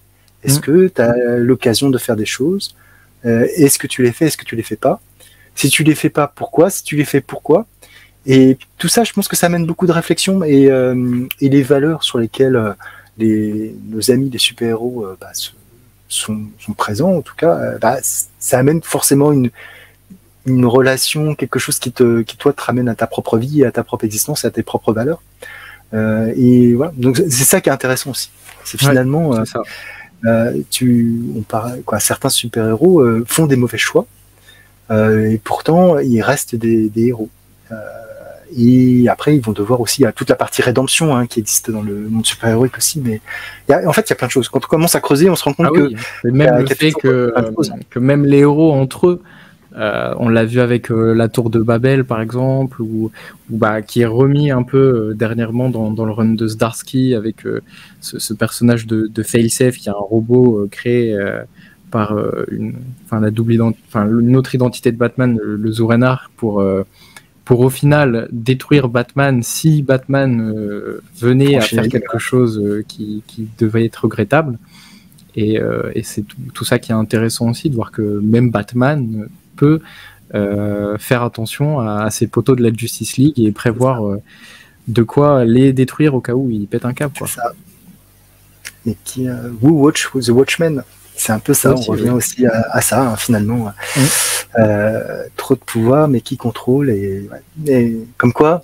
est-ce que tu as l'occasion de faire des choses? Est-ce que tu les fais? Est-ce que tu les fais pas? Si tu les fais pas, pourquoi? Si tu les fais, pourquoi? Et tout ça, je pense que ça amène beaucoup de réflexion, et les valeurs sur lesquelles nos amis les super-héros sont présents, en tout cas, ça amène forcément une relation, quelque chose qui toi te ramène à ta propre vie, à ta propre existence, à tes propres valeurs. Et voilà. Donc c'est ça qui est intéressant aussi. C'est finalement, c'est ça. Certains super-héros font des mauvais choix, et pourtant ils restent des héros. Et après, ils vont devoir aussi, il y a toute la partie rédemption qui existe dans le monde super-héroïque aussi, mais en fait, il y a plein de choses. Quand on commence à creuser, on se rend compte que... Même le fait que même les héros entre eux, on l'a vu avec la tour de Babel, par exemple, qui est remis un peu dernièrement dans le run de Zdarsky, avec ce personnage de Failsafe, qui est un robot créé par une autre identité de Batman, le Zur-En-Arrh, pour au final détruire Batman si Batman venait à faire quelque chose qui devait être regrettable. Et c'est tout ça qui est intéressant aussi, de voir que même Batman peut faire attention à ces poteaux de la Justice League et prévoir de quoi les détruire au cas où ils pètent un câble. C'est ça. Et Who Watch the Watchmen, c'est un peu ça, on revient aussi à ça, finalement. Trop de pouvoir, mais qui contrôle, et comme quoi,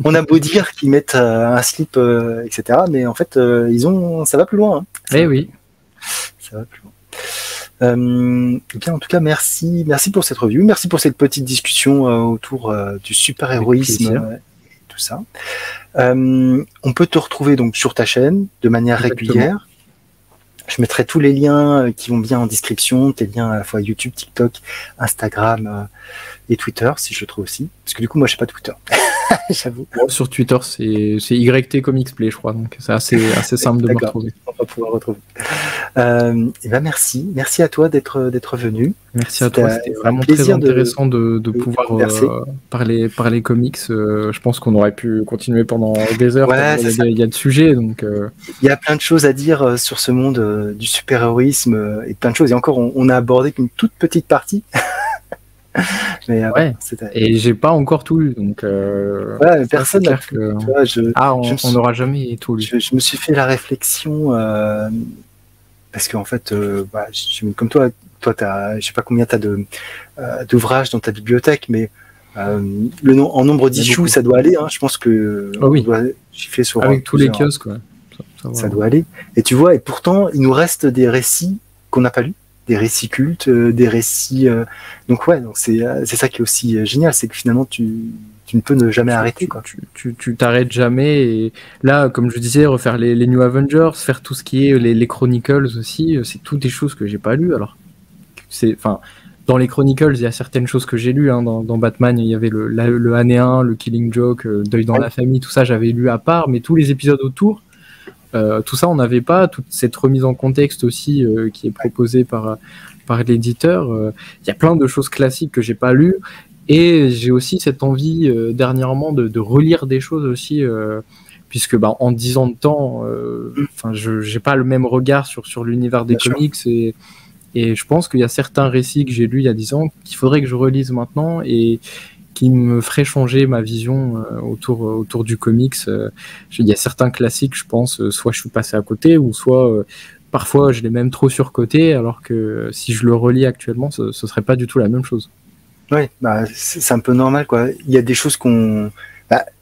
on a beau dire qu'ils mettent un slip, etc., mais en fait, ça va plus loin. Oui. Ça va plus loin. Bien, en tout cas, merci pour cette review, merci pour cette petite discussion autour du super-héroïsme, tout ça. On peut te retrouver donc sur ta chaîne de manière régulière. Je mettrai tous les liens qui vont bien en description, tes liens à la fois YouTube, TikTok, Instagram et Twitter, si je le trouve aussi. Parce que du coup, moi, je n'ai pas Twitter. J'avoue. Sur Twitter, c'est YT Comics Play, je crois. Donc, c'est assez simple de me retrouver. On va pouvoir retrouver. Merci à toi d'être venu. Merci à toi. C'était vraiment très intéressant de pouvoir parler comics. Je pense qu'on aurait pu continuer pendant des heures. Il y a de sujets. Donc, il y a plein de choses à dire sur ce monde du super-héroïsme et plein de choses. Et encore, on a abordé qu'une toute petite partie. Mais, et j'ai pas encore tout lu, donc personne n'a on n'aura jamais tout lu. Je me suis fait la réflexion parce qu'en fait, comme toi t'as, je sais pas combien t'as d'ouvrages dans ta bibliothèque, mais En nombre d'issues, ça doit aller. Hein. Je pense que oui. on doit chiffrer sur avec tous les kiosques, ouais. Ça doit aller. Et tu vois, et pourtant, il nous reste des récits qu'on n'a pas lus, des récits cultes, des récits. Donc ouais, donc c'est ça qui est aussi génial, c'est que finalement tu ne peux ne jamais arrêter, quoi. Tu t'arrêtes jamais. Et là, comme je disais, refaire les New Avengers, faire tout ce qui est les Chronicles aussi, c'est toutes des choses que j'ai pas lues. Alors, dans les Chronicles, il y a certaines choses que j'ai lues. Hein. Dans Batman, il y avait le Année 1, le Killing Joke, Deuil dans la famille, tout ça, j'avais lu à part. Mais tous les épisodes autour, tout ça, on n'avait pas. Toute cette remise en contexte aussi qui est proposée par l'éditeur. Il y a plein de choses classiques que j'ai pas lues. Et j'ai aussi cette envie dernièrement de relire des choses aussi, puisque en 10 ans de temps, je n'ai pas le même regard sur l'univers des comics. Et je pense qu'il y a certains récits que j'ai lus il y a 10 ans qu'il faudrait que je relise maintenant et qui me feraient changer ma vision autour du comics. Il y a certains classiques, je pense, soit je suis passé à côté, ou soit parfois je l'ai même trop surcoté, alors que si je le relis actuellement, ce serait pas du tout la même chose. Ouais, c'est un peu normal, quoi. Il y a des choses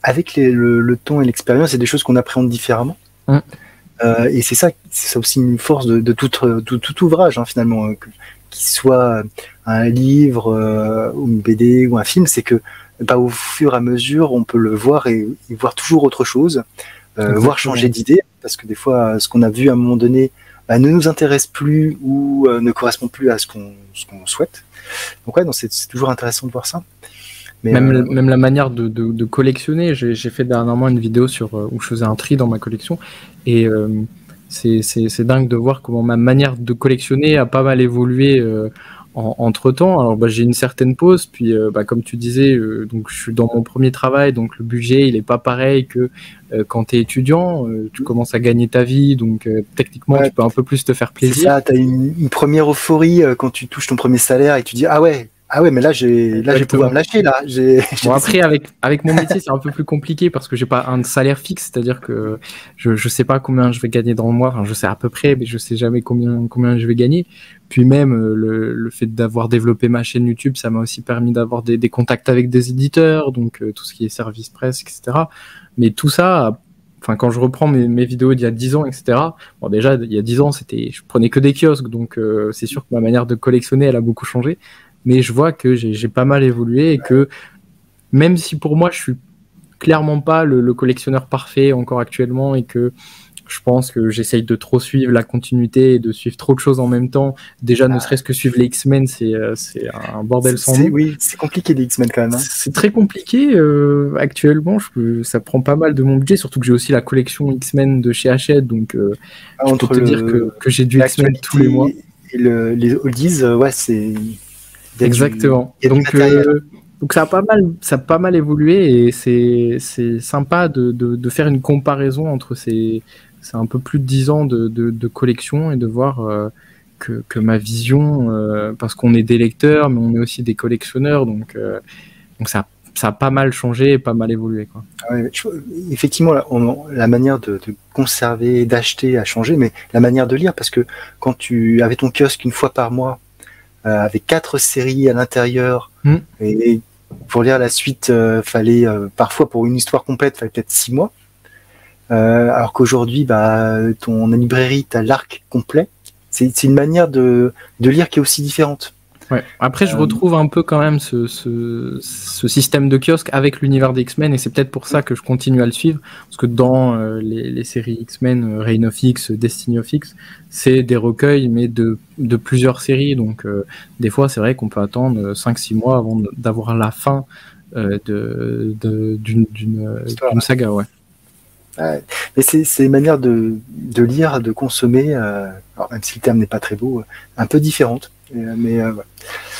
avec le temps et l'expérience, il y a des choses qu'on appréhende différemment. Et c'est aussi une force de tout ouvrage, hein, finalement, qu'il soit un livre, ou une BD ou un film, c'est que au fur et à mesure, on peut le voir et voir toujours autre chose, voir changer d'idée, parce que des fois, ce qu'on a vu à un moment donné ne nous intéresse plus ou ne correspond plus à ce qu'on souhaite. Donc ouais, c'est toujours intéressant de voir ça. Mais même la manière de collectionner, j'ai fait dernièrement une vidéo où je faisais un tri dans ma collection, et c'est dingue de voir comment ma manière de collectionner a pas mal évolué entre temps. Alors j'ai une certaine pause, puis comme tu disais, donc je suis dans mon premier travail, donc le budget il est pas pareil que quand tu es étudiant, tu commences à gagner ta vie, donc techniquement tu peux un peu plus te faire plaisir. C'est ça, tu as une première euphorie quand tu touches ton premier salaire et tu dis ah ouais, mais là, je vais pouvoir me lâcher, là. Bon, après, avec mon métier, c'est un peu plus compliqué parce que j'ai pas un salaire fixe, c'est-à-dire que je sais pas combien je vais gagner dans le mois. Enfin, je sais à peu près, mais je sais jamais combien je vais gagner. Puis même, le fait d'avoir développé ma chaîne YouTube, ça m'a aussi permis d'avoir des contacts avec des éditeurs, donc tout ce qui est service presse, etc. Mais tout ça, quand je reprends mes vidéos d'il y a 10 ans, etc. Bon, déjà, il y a 10 ans, je prenais que des kiosques, donc c'est sûr que ma manière de collectionner, elle a beaucoup changé. Mais je vois que j'ai pas mal évolué et que même si pour moi je suis clairement pas le collectionneur parfait encore actuellement et que je pense que j'essaye de trop suivre la continuité et de suivre trop de choses en même temps, déjà ne serait-ce que suivre les X-Men, c'est un bordel sans nom. Oui, c'est compliqué les X-Men quand même. Hein. C'est très compliqué actuellement, ça prend pas mal de mon budget, surtout que j'ai aussi la collection X-Men de chez Hachette, donc je peux te dire que j'ai du X-Men tous les mois. Et les oldies, c'est... Exactement. Donc ça a pas mal évolué et c'est sympa de faire une comparaison entre c'est un peu plus de 10 ans de collection et de voir que ma vision, parce qu'on est des lecteurs mais on est aussi des collectionneurs, donc ça a pas mal changé et pas mal évolué, quoi. Ouais, effectivement, la manière de conserver, d'acheter a changé, mais la manière de lire, parce que quand tu avais ton kiosque une fois par mois, avec 4 séries à l'intérieur, et pour lire la suite, fallait parfois pour une histoire complète, fallait peut-être 6 mois. Alors qu'aujourd'hui, ton librairie, t'as l'arc complet. C'est une manière de lire qui est aussi différente. Ouais. Après, je retrouve un peu quand même ce système de kiosque avec l'univers des X-Men, et c'est peut-être pour ça que je continue à le suivre, parce que dans les séries X-Men, Reign of X, Destiny of X, c'est des recueils, mais de plusieurs séries, donc des fois, c'est vrai qu'on peut attendre 5-6 mois avant d'avoir la fin d'une saga, ouais. Ouais. Mais c'est une manière de lire, de consommer, alors même si le terme n'est pas très beau, un peu différente. Mais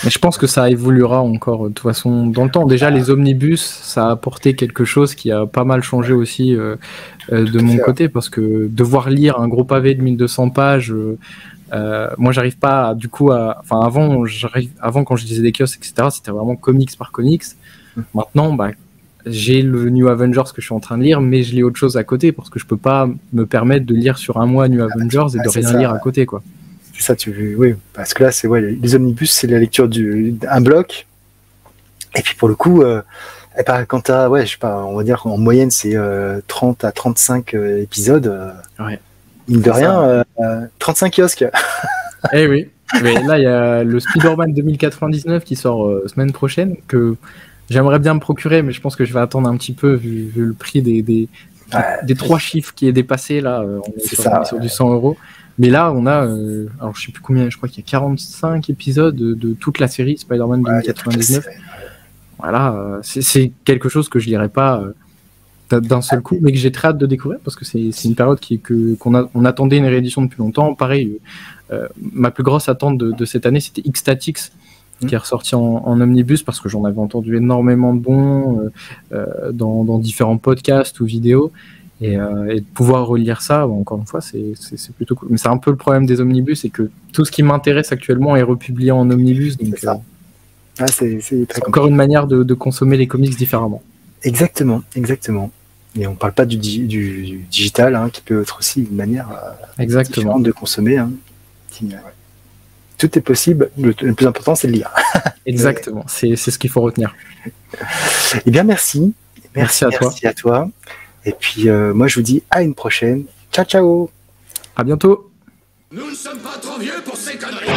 je pense que ça évoluera encore de toute façon dans le temps. Déjà, les omnibus, ça a apporté quelque chose qui a pas mal changé aussi de mon côté, parce que devoir lire un gros pavé de 1200 pages, moi j'arrive pas avant quand je lisais des kiosques, etc., c'était vraiment comics par comics. Maintenant, j'ai le New Avengers que je suis en train de lire, mais je lis autre chose à côté parce que je peux pas me permettre de lire sur un mois New Avengers et de rien lire à côté, quoi. C'est ça, oui, parce que là, les omnibus, c'est la lecture d'un bloc, Et puis pour le coup, quand t'as, ouais, je sais pas, on va dire qu'en moyenne c'est 30 à 35 épisodes. Ouais. Mine de rien, 35 kiosques. Eh oui. Mais là, il y a le Spider-Man 2099 qui sort semaine prochaine, que j'aimerais bien me procurer, mais je pense que je vais attendre un petit peu vu le prix des 3 chiffres qui est dépassé. Là, on est sur du 100 €. Mais là, on a, alors je sais plus combien, je crois qu'il y a 45 épisodes de toute la série Spider-Man 2099. Voilà, c'est quelque chose que je lirai pas d'un seul coup, mais que j'ai très hâte de découvrir parce que c'est une période qu'on attendait une réédition depuis longtemps. Pareil, ma plus grosse attente de cette année, c'était X-Statix, qui est ressorti en omnibus parce que j'en avais entendu énormément de bons dans différents podcasts ou vidéos. Et de pouvoir relire ça, encore une fois, c'est plutôt cool. Mais c'est un peu le problème des omnibus, c'est que tout ce qui m'intéresse actuellement est republié en omnibus. Donc, c'est encore une manière de consommer les comics différemment. Exactement. Et on parle pas du digital, hein, qui peut être aussi une manière différente de consommer. Hein, tout est possible, le plus important c'est de lire. Exactement, c'est ce qu'il faut retenir. Eh bien merci. Merci à toi. Et puis moi je vous dis à une prochaine. Ciao ciao. À bientôt. Nous ne sommes pas trop vieux pour ces conneries.